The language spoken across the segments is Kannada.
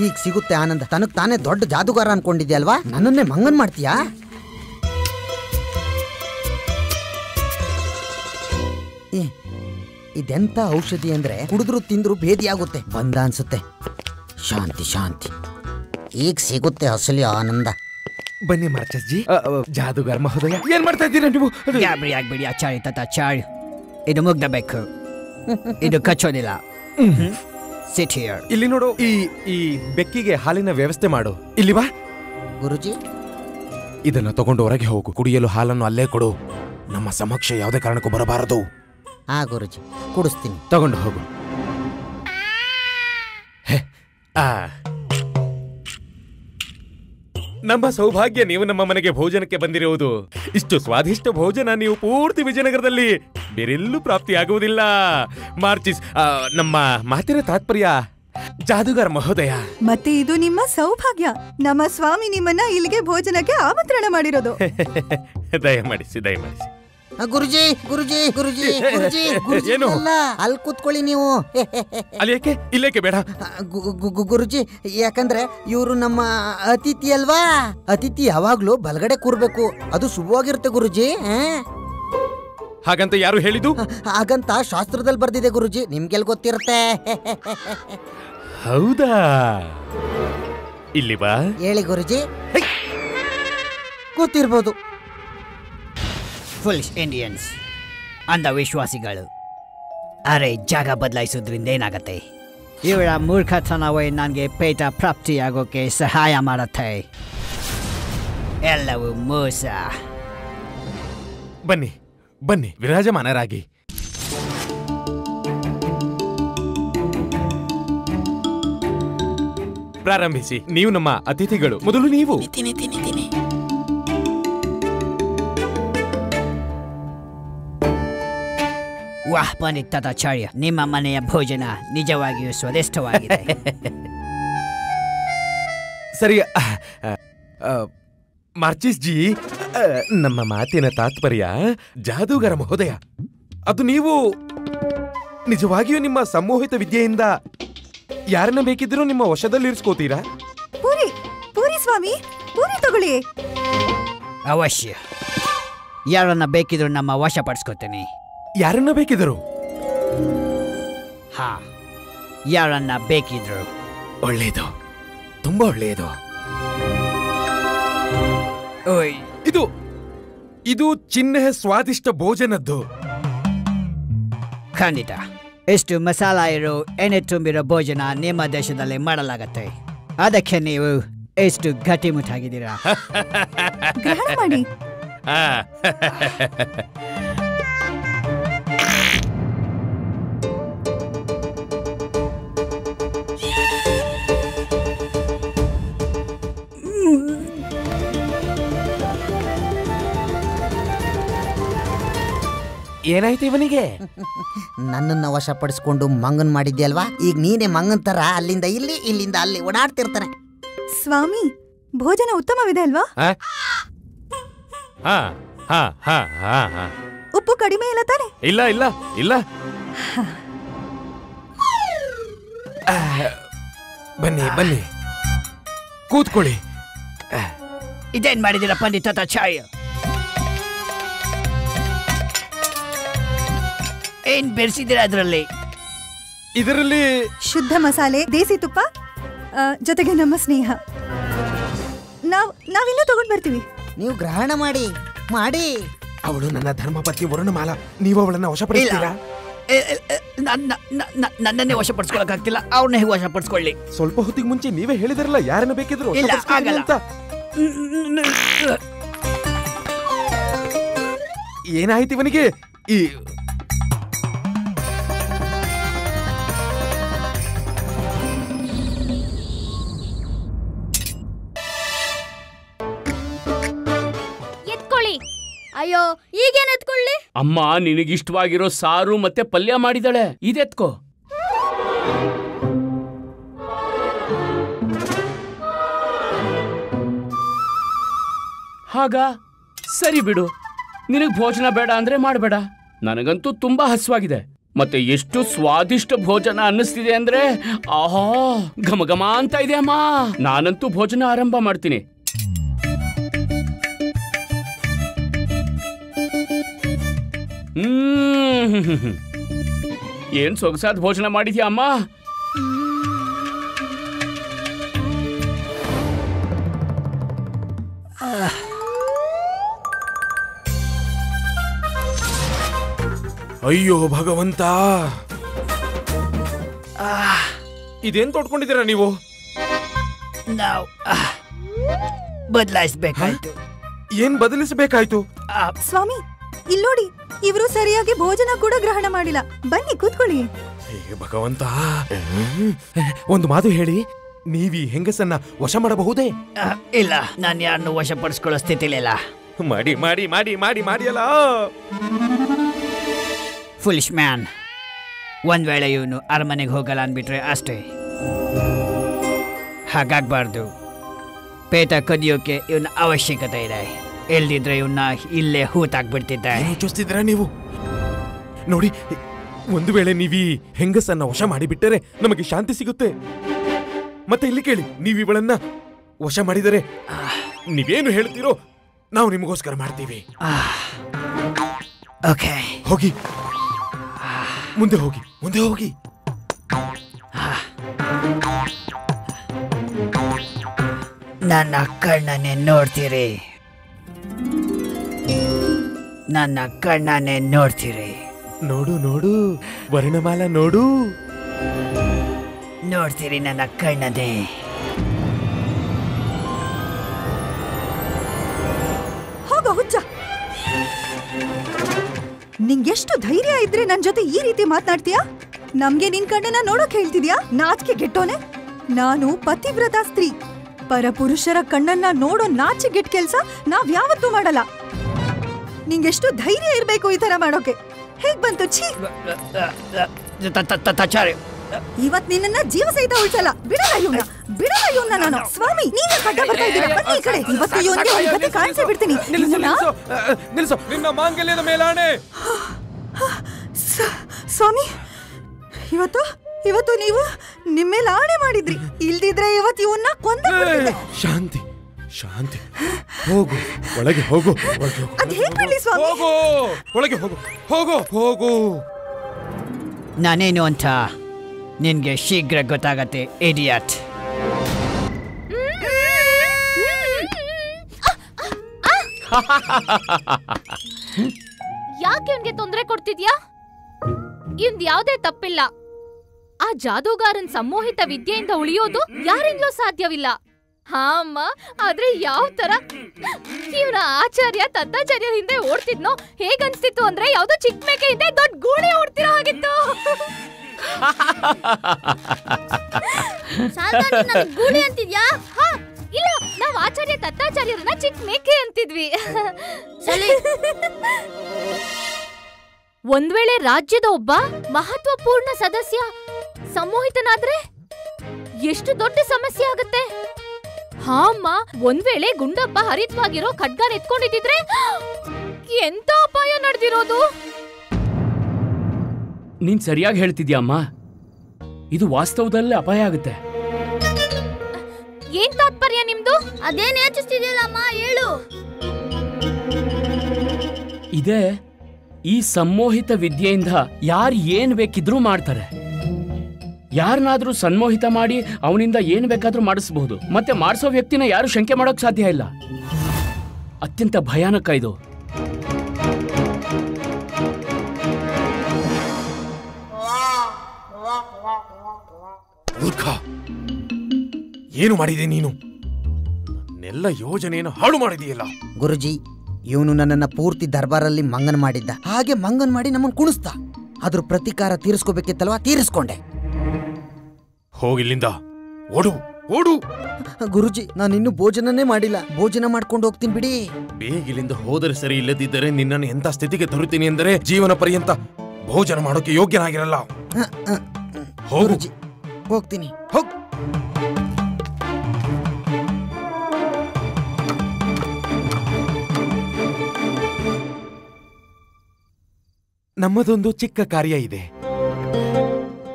ಈಗ ಸಿಗುತ್ತೆ ಆನಂದ. ತನಗ್ ತಾನೇ ದೊಡ್ಡ ಜಾದುಗಾರ ಅನ್ಕೊಂಡಿದ್ಯಲ್ವಾ, ನನ್ನನ್ನೇ ಮಂಗನ್ ಮಾಡ್ತೀಯಾ? ಇದೆಂತ ಔಷಧಿ ಅಂದ್ರೆ ಕುಡಿದ್ರು ತಿಂದ್ರು ಭೇದಿ ಆಗುತ್ತೆ. ಬಂದ ಅನ್ಸುತ್ತೆ. ಶಾಂತಿ ಶಾಂತಿ, ಈಗ ಸಿಗುತ್ತೆ ಅಸಲಿ ಆನಂದ. ಬನ್ನಿ ಮಾರ್ಚಸ್ ಜಿ. ಜಾದುಗಾರ ಮಹೋದಯ, ಏನ್ ಮಾಡ್ತಾ ಇದ್ದೀರಾ ನೀವು? ಗಾಬರಿ ಆಗ್ಬೇಡಿ ಆಚಾರ್ಯ ತಾತಾಚಾರ್ಯ, ಇದು ಮುಗ್ದಬೇಕು, ಇದು ಕಚ್ಚೋದಿಲ್ಲ. Sit here. ಇಲ್ಲಿ ನೋಡು, ಈ ಬೆಕ್ಕಿಗೆ ಹಾಲಿನ ವ್ಯವಸ್ಥೆ ಮಾಡು. ಇಲ್ಲಿ ಬಾ ಗುರುಜಿ. ಇದನ್ನ ತಗೊಂಡು ಹೊರಗೆ ಹೋಗು. ಕುಡಿಯಲು ಹಾಲನ್ನು ಅಲ್ಲೇ ಕೊಡು. ನಮ್ಮ ಸಮಕ್ಷ ಯಾವುದೇ ಕಾರಣಕ್ಕೂ ಬರಬಾರದು. ಹಾ ಗುರುಜಿ, ಕುಡಿಸ್ತೀನಿ. ತಗೊಂಡು ಹೋಗು. ನಮ್ಮ ಸೌಭಾಗ್ಯ, ನೀವು ನಮ್ಮ ಮನೆಗೆ ಭೋಜನಕ್ಕೆ ಬಂದಿರುವುದು. ಇಷ್ಟು ಸ್ವಾದಿಷ್ಟ ಭೋಜನ ನೀವು ಪೂರ್ತಿ ವಿಜಯನಗರದಲ್ಲಿ ಬೇರೆಲ್ಲೂ ಪ್ರಾಪ್ತಿಯಾಗುವುದಿಲ್ಲ. ಮಾರ್ಚಿಸ್, ನಮ್ಮ ಮಾತಿನ ತಾತ್ಪರ್ಯ ಜಾದುಗಾರ ಮಹೋದಯ. ಮತ್ತೆ ಇದು ನಿಮ್ಮ ಸೌಭಾಗ್ಯ. ನಮ್ಮ ಸ್ವಾಮಿ ನಿಮ್ಮನ್ನ ಇಲ್ಲಿಗೆ ಭೋಜನಕ್ಕೆ ಆಮಂತ್ರಣ ಮಾಡಿರೋದು. ದಯಮಾಡಿಸಿ ದಯಮಾಡಿಸಿ. ಗುರುಜಿ ಗುರುಜಿ ಗುರುಜಿ ಗುರುಜಿ ಗುರುಜಿ, ಏನು? ಅಲ್ಲಿ ಕೂತ್ಕೊಳ್ಳಿ ನೀವು. ಅಲ್ಲಿ ಯಾಕೆ? ಇಲ್ಲೇಕೆ ಬೇಡ? ಗುರುಜಿ, ಯಾಕಂದ್ರೆ ಇವರು ನಮ್ಮ ಅತಿಥಿ ಅಲ್ವಾ. ಅತಿಥಿ ಯಾವಾಗ್ಲೂ ಬಲಗಡೆ ಕೂರ್ಬೇಕು, ಅದು ಶುಭವಾಗಿರುತ್ತೆ ಗುರುಜಿ. ಹಾಗಂತ ಯಾರು ಹೇಳಿದ್ದು? ಹಾಗಂತ ಶಾಸ್ತ್ರದಲ್ಲಿ ಬರ್ದಿದೆ ಗುರುಜಿ, ನಿಮ್ಗೆಲ್ ಗೊತ್ತಿರುತ್ತೆ. ಹೌದಾ? ಇಲ್ಲಿ ಬಾ. ಹೇಳಿ ಗುರುಜಿ. ಗೊತ್ತಿರ್ಬೋದು. ಫುಲ್ ಇಂಡಿಯನ್ಸ್, ಅಂಧವಿಶ್ವಾಸಿಗಳು. ಅರೆ, ಜಾಗ ಬದಲಾಯಿಸೋದ್ರಿಂದ ಏನಾಗತ್ತೆ? ಇವಳ ಮೂರ್ಖತನವೇ ನನಗೆ ಪೇಟ ಪ್ರಾಪ್ತಿಯಾಗೋಕೆ ಸಹಾಯ ಮಾಡತ್ತೆ. ಎಲ್ಲವೂ ಮೋಸ. ಬನ್ನಿ ಬನ್ನಿ, ವಿರಾಜಮಾನರಾಗಿ. ಪ್ರಾರಂಭಿಸಿ. ನೀವು ನಮ್ಮ ಅತಿಥಿಗಳು. ಮೊದಲು ನೀವು. ವಾಹ್ ಪಂಡಿತ್ ತಾತಾಚಾರ್ಯ, ನಿಮ್ಮ ಮನೆಯ ಭೋಜನ ನಿಜವಾಗಿಯೂ ಸ್ವಾದಿಷ್ಟವಾಗಿದೆ. ಸರಿ. ಮಾರ್ಚಿಸ್ ಜಿ, ನಮ್ಮ ಮಾತಿನ ತಾತ್ಪರ್ಯ ಜಾದೂಗಾರ ಮಹೋದಯ, ಅದು ನೀವು ನಿಜವಾಗಿಯೂ ನಿಮ್ಮ ಸಮೂಹಿತ ವಿದ್ಯೆಯಿಂದ ಯಾರನ್ನ ಬೇಕಿದ್ರೂ ನಿಮ್ಮ ವಶದಲ್ಲಿರಿಸ್ಕೋತೀರಾ? ಪೂರಿ ಪೂರಿ ಸ್ವಾಮಿ, ಪೂರಿ ತಗೊಳ್ಳಿ. ಅವಶ್ಯ, ಯಾರನ್ನ ಬೇಕಿದ್ರು ನಮ್ಮ ವಶಪಡಿಸ್ಕೋತೀನಿ. ಯಾರನ್ನ ಬೇಕಿದ್ರು? ಹಾ, ಯಾರನ್ನ ಬೇಕಿದ್ರು. ಒಳ್ಳೆಯದು, ತುಂಬಾ ಒಳ್ಳೆಯದು. ಓಯ್, ಇದು ಚಿಹ್ನೆ ಸ್ವಾದಿಷ್ಟ ಭೋಜನದ್ದು. ಖಂಡಿತ. ಎಷ್ಟು ಮಸಾಲ ಇರೋ ಎಣ್ಣೆ ತುಂಬಿರೋ ಭೋಜನ ನಿಮ್ಮ ದೇಶದಲ್ಲಿ ಮಾಡಲಾಗತ್ತೆ. ಅದಕ್ಕೆ ನೀವು ಎಷ್ಟು ಗಟ್ಟಿಮುಟ್ಟಾಗಿದ್ದೀರಾ. ಗ್ರಹಣ ಮಾಡಿ. ಏನಾಯ್ತು ಇವನಿಗೆ? ನನ್ನನ್ನ ವಶಪಡಿಸ್ಕೊಂಡು ಮಂಗನ್ ಮಾಡಿದ್ಯಲ್ವಾ, ಈಗ ನೀನೇ ಮಂಗನ್ ತರ ಅಲ್ಲಿಂದ ಇಲ್ಲಿ ಇಲ್ಲಿಂದ ಅಲ್ಲಿ ಓಡಾಡ್ತಿರ್ತಾನೆ. ಸ್ವಾಮಿ, ಭೋಜನ ಉತ್ತಮವಿದೆ ಅಲ್ವಾ? ಉಪ್ಪು ಕಡಿಮೆ ಇಲ್ಲ ತಾನೆ? ಇಲ್ಲ ಇಲ್ಲ ಇಲ್ಲ. ಬನ್ನಿ ಬನ್ನಿ, ಕೂತ್ಕೊಳ್ಳಿ. ಇದೇನ್ ಮಾಡಿದಿರ ಪಂಡಿತ ತಾತಾಚಾರ್ಯ? ಏನ್ ಬೆರೆಸಿದಿರ ಅದರಲ್ಲಿ? ಇದರಲ್ಲಿ ಶುದ್ಧ ಮಸಾಲೆ, ದೇಸಿ ತುಪ್ಪ, ಜೊತೆಗೆ ನಮ್ಮ ಸ್ನೇಹ. ನಾವಿನ್ನೂ ತಗೊಂಡ್ ಬರ್ತೀವಿ. ನೀವು ಗ್ರಹಣ ಮಾಡಿ ಮಾಡಿ. ಅವಳು ನನ್ನ ಧರ್ಮಪತ್ನಿ ವರುಣಮಾಲ. ನೀವು ಅವಳನ್ನ ವಶಪಡಿಸ್ತೀರಾ? ನನ್ನನ್ನೇ ವಶಪಡಿಸ್ಕೊಳಕ್ಕಾಗ್ತಿಲ್ಲ, ಅವ್ರನ್ನ ಹೇಗೆ ವಶಪಡಿಸ್ಕೊಳ್ಳಿ? ಸ್ವಲ್ಪ ಹೊತ್ತಿಗೆ ಮುಂಚೆ ನೀವೇ ಹೇಳಿದ್ರಲ್ಲ ಯಾರನ್ನ ಬೇಕಿದ್ರು ಇಲ್ಲ, ಆಗಲ್ಲ. ಏನಾಯ್ತು ಇವನಿಗೆ? ಈ ಅಯ್ಯೋ, ಈಗೇನ್ ಎತ್ಕೊಳ್ಳಿ? ಅಮ್ಮ ನಿನಗಿಷ್ಟವಾಗಿರೋ ಸಾರು ಮತ್ತೆ ಪಲ್ಯ ಮಾಡಿದಾಳೆ, ಇದೆತ್ಕೋ. ಹಾಗ ಸರಿ ಬಿಡು, ನಿನಗ್ ಭೋಜನ ಬೇಡ ಅಂದ್ರೆ ಮಾಡಬೇಡ. ನನಗಂತೂ ತುಂಬಾ ಹಸುವಾಗಿದೆ. ಮತ್ತೆ ಎಷ್ಟು ಸ್ವಾದಿಷ್ಟ ಭೋಜನ ಅನ್ನಿಸ್ತಿದೆ ಅಂದ್ರೆ ಆಹಾ ಘಮ ಘಮ ಅಂತ ಇದೆ ಅಮ್ಮ. ನಾನಂತೂ ಭೋಜನ ಆರಂಭ ಮಾಡ್ತೀನಿ. ಏನ್ ಸೊಗಸಾದ ಭೋಜನ ಮಾಡಿದ್ಯಾ ಅಮ್ಮ. ಅಯ್ಯೋ ಭಗವಂತ, ಇದೇನ್ ತೊಡ್ಕೊಂಡಿದ್ದೀರಾ ನೀವು? ನಾವು ಬದಲಾಯಿಸ್ಬೇಕಾಯ್ತು. ಏನ್ ಬದಲಿಸಬೇಕಾಯ್ತು? ಸ್ವಾಮಿ ಇಲ್ಲೋಡಿ, ಇವರು ಸರಿಯಾಗಿ ಭೋಜನ ಕೂಡ ಗ್ರಹಣ ಮಾಡಿಲ್ಲ. ಬನ್ನಿ ಕೂತ್ಕೊಳ್ಳಿ. ಭಗವಂತ, ಒಂದು ಮಾತು ಹೇಳಿ, ನೀವೀ ಹೆಂಗಸನ್ನ ವಶ ಮಾಡಬಹುದೇ? ಇಲ್ಲ, ನಾನು ಯಾರನ್ನು ವಶಪಡಿಸ್ಕೊಳ್ಳೋ ಸ್ಥಿತಿಲಿಲ್ಲ. ಮಾಡಿ ಮಾಡಿ ಮಾಡಿ ಮಾಡಿ ಮಾಡಿ ಅಲ್ಲ. ಫುಲಿಶ್ ಮ್ಯಾನ್, ಒಂದ್ ವೇಳೆ ಇವನು ಅರಮನೆಗೆ ಹೋಗಲ್ಲ ಅಂದ್ಬಿಟ್ರೆ ಅಷ್ಟೇ. ಹಾಗಾಗ್ಬಾರ್ದು. ಪೇಟ ಕದಿಯೋಕೆ ಇವನ ಅವಶ್ಯಕತೆ ಇದೆ. ಇಲ್ದಿದ್ರೆ ಇವನ್ನ ಇಲ್ಲೇ ಹೂತಾಕ್ಬಿಡ್ತಿದ್ದೆ. ಯೋಚಿಸ್ತಿದ್ರ ನೀವು? ನೋಡಿ, ಒಂದು ವೇಳೆ ನೀವೀ ಹೆಂಗಸನ್ನ ವಶ ಮಾಡಿಬಿಟ್ಟರೆ ನಮಗೆ ಶಾಂತಿ ಸಿಗುತ್ತೆ. ಮತ್ತೆ ಇಲ್ಲಿ ಕೇಳಿ, ನೀವಿವಳನ್ನ ವಶ ಮಾಡಿದರೆ ನೀವೇನು ಹೇಳ್ತೀರೋ ನಾವು ನಿಮಗೋಸ್ಕರ ಮಾಡ್ತೀವಿ. ಓಕೆ, ಹೋಗಿ, ಮುಂದೆ ಹೋಗಿ, ಮುಂದೆ ಹೋಗಿ. ನನ್ನ ಕಣ್ಣನ್ನೇ ನೋಡ್ತೀರಿ, ನನ್ನ ಕಣ್ಣನ್ನೇ ನೋಡ್ತೀರಿ. ನೋಡು ನೋಡು, ವರ್ಣಮಾಲ ನೋಡು. ನೋಡ್ತೀರಿ ನನ್ನ ಕಣ್ಣನ್ನೇ. ಹೋಗ ಹುಚ್ಚ, ನಿಂಗೆಷ್ಟು ಧೈರ್ಯ ಇದ್ರೆ ನನ್ ಜೊತೆ ಈ ರೀತಿ ಮಾತನಾಡ್ತೀಯಾ? ನಮ್ಗೆ ನಿನ್ ಕಣ್ಣನ್ನ ನೋಡೋಕ್ ಹೇಳ್ತಿದ್ಯಾ? ನಾಚಿಕೆ ಗೆಟ್ಟೋನೆ. ನಾನು ಪತಿವ್ರತ ಸ್ತ್ರೀ. ಪರಪುರುಷರ ಕಣ್ಣನ್ನ ನೋಡೋ ನಾಚಿಗೆಟ್ ಕೆಲ್ಸ ನಾವ್ ಯಾವತ್ತೂ ಮಾಡಲ್ಲ. ನಿಂಗೆಷ್ಟು ಧೈರ್ಯ ಇರ್ಬೇಕು ಈ ತರ ಮಾಡೋಕೆ? ಹೇಗ್ ಬಂತು? ಛೀ, ಇವತ್ ನಿನ್ನ ಜೀವ ಸಹಿತ ಉಳಿಸಲ್ಲ. ಬಿಡಲ್ಲ ಇವ್ನ, ಬಿಡಲ್ಲ ಇವ್ನ ನಾನು. ಸ್ವಾಮಿ, ನೀವೇ ಕಡ್ಡ ಬರ್ತಾ ಇದ್ದೀರಾ? ಬನ್ನಿ ಈ ಕಡೆ. ಇವತ್ತು ಇವನ್ಗೆ ಒಂದ್ ಗತಿ ಕಾಣಿಸೇ ಬಿಡ್ತೀನಿ. ನಿಲ್ಸು, ನಿನ್ನ ಮಾಂಗಲ್ಯದ ಮೇಲಾಣೆ. ಸ್ವಾಮಿ, ಇವತ್ತು ನೀವು ನಿಮ್ಮೇಲೆ ಆಣೆ ಮಾಡಿದ್ರಿ. ಇಲ್ದಿದ್ರೆ ಇವತ್ತು ಇವನ್ನ ಕೊಂದ. ಶಾಂತಿ, ಶಾಂತಿ. ಹೋಗು, ಒಳಗೆ ಹೋಗು. ಅದ್ ಹೇಗ್ ಮಾಡ್ಲಿ ಸ್ವಾಮಿ? ಹೋಗು, ಒಳಗೆ ಹೋಗು, ಹೋಗು, ಹೋಗು. ನಾನೇನು ಅಂತ ನಿನ್ಗೆ ಶೀಘ್ರ ಗೊತ್ತಾಗತ್ತೆ, ಇಡಿಯಟ್. ಯಾಕೆ ಅವನ್ಗೆ ತೊಂದರೆ ಕೊಡ್ತಿದ್ಯಾ? ಇವ್ನ್ ಯಾವ್ದೇ ತಪ್ಪಿಲ್ಲ. ಆ ಜಾದೂಗಾರನ್ ಸಂಮೋಹಿತ ವಿದ್ಯೆಯಿಂದ ಉಳಿಯೋದು ಯಾರಿಂದಲೂ ಸಾಧ್ಯವಿಲ್ಲ. ಹಾ ಅಮ್ಮ, ಆದ್ರೆ ಯಾವ ತರ ಇವನ ಆಚಾರ್ಯ ತತ್ತಾಚಾರ್ಯ ಹಿಂದೆ ಓಡ್ತಿದ್ನೋ ಹೇಗನ್ಸ್ತಿತ್ತು ಅಂದ್ರೆ ಯಾವ್ದೋ ಚಿಕ್ಕ ಮೇಕೆ ಹಿಂದೆ ದೊಡ್ಡ ಗೂಳಿ ಓಡ್ತಿರೋ ಹಾಗಿತ್ತು. ಗೂಳಿ ಅಂತಿದ್ಯಾ? ಇಲ್ಲ, ನಾವ್ ಆಚಾರ್ಯ ತತ್ತಾಚಾರ್ಯರನ್ನ ಚಿಕ್ಕ ಮೇಕೆ ಅಂತಿದ್ವಿ. ಒಂದ್ ವೇಳೆ ರಾಜ್ಯದ ಒಬ್ಬ ಮಹತ್ವಪೂರ್ಣ ಸದಸ್ಯ ಸಂಮೋಹಿತನಾದ್ರೆ ಎಷ್ಟು ದೊಡ್ಡ ಸಮಸ್ಯೆ ಆಗುತ್ತೆ. ಹಾ ಅಮ್ಮ, ಒಂದ್ ವೇಳೆ ಗುಂಡಪ್ಪ ಹರಿತವಾಗಿರೋ ಖಡ್ಗನ ಎತ್ಕೊಂಡಿದ್ರೆ ಎಂತ ಅಪಾಯ ನಡೆದಿರೋದು. ನೀನ್ ಸರಿಯಾಗಿ ಹೇಳ್ತಿದ್ಯಾ ಅಮ್ಮ. ಇದು ವಾಸ್ತವದಲ್ಲೇ ಅಪಾಯ ಆಗುತ್ತೆ. ಏನ್ ತಾತ್ಪರ್ಯ ನಿಮ್ದು? ಅದೇನ್ ಯೋಚಿಸ್ತಿದ್ಯಲ್ಲಮ್ಮ, ಹೇಳು. ಇದೇ, ಈ ಸಂಮೋಹಿತ ವಿದ್ಯೆಯಿಂದ ಯಾರು ಏನ್ ಬೇಕಿದ್ರೂ ಮಾಡ್ತಾರೆ. ಯಾರನ್ನಾದ್ರೂ ಸನ್ಮೋಹಿತ ಮಾಡಿ ಅವನಿಂದ ಏನ್ ಬೇಕಾದ್ರೂ ಮಾಡಿಸಬಹುದು. ಮತ್ತೆ ಮಾಡಿಸೋ ವ್ಯಕ್ತಿನ ಯಾರು ಶಂಕೆ ಮಾಡೋಕ್ ಸಾಧ್ಯ ಇಲ್ಲ. ಅತ್ಯಂತ ಭಯಾನಕ ಇದು. ಮೂರ್ಖ, ಏನು ಮಾಡಿದೆ ನೀನು? ನನ್ನೆಲ್ಲ ಯೋಜನೆಯನ್ನು ಹಾಳು ಮಾಡಿದೆಯಲ್ಲ. ಗುರುಜಿ, ಇವನು ನನ್ನನ್ನ ಪೂರ್ತಿ ದರ್ಬಾರಲ್ಲಿ ಮಂಗನ್ ಮಾಡಿದ್ದ. ಹಾಗೆ ಮಂಗನ್ ಮಾಡಿ ನಮ್ಮನ್ ಕುಣಿಸ್ದ. ಅದ್ರ ಪ್ರತೀಕಾರ ತೀರಿಸ್ಕೋಬೇಕಿತ್ತಲ್ವಾ? ತೀರಿಸ್ಕೊಂಡೆ. ಹೋಗಿಲ್ಲಿಂದ, ಓಡು, ಓಡು. ಗುರುಜಿ, ನಾನಿನ್ನು ಭೋಜನನೇ ಮಾಡಿಲ್ಲ. ಭೋಜನ ಮಾಡ್ಕೊಂಡು ಹೋಗ್ತೀನಿ ಬಿಡಿ. ಬೇಗಿಲಿಂದ ಹೋದರೆ ಸರಿ, ಇಲ್ಲದಿದ್ದರೆ ನಿನ್ನನ್ನು ಎಂತ ಸ್ಥಿತಿಗೆ ತರುತ್ತೀನಿ ಎಂದರೆ ಜೀವನ ಪರ್ಯಂತ ಭೋಜನ ಮಾಡೋಕೆ ಯೋಗ್ಯನಾಗಿರಲ್ಲ. ಗುರುಜಿ, ಹೋಗ್ತೀನಿ. ಹೋಗ್. ನಮ್ಮದೊಂದು ಚಿಕ್ಕ ಕಾರ್ಯ ಇದೆ.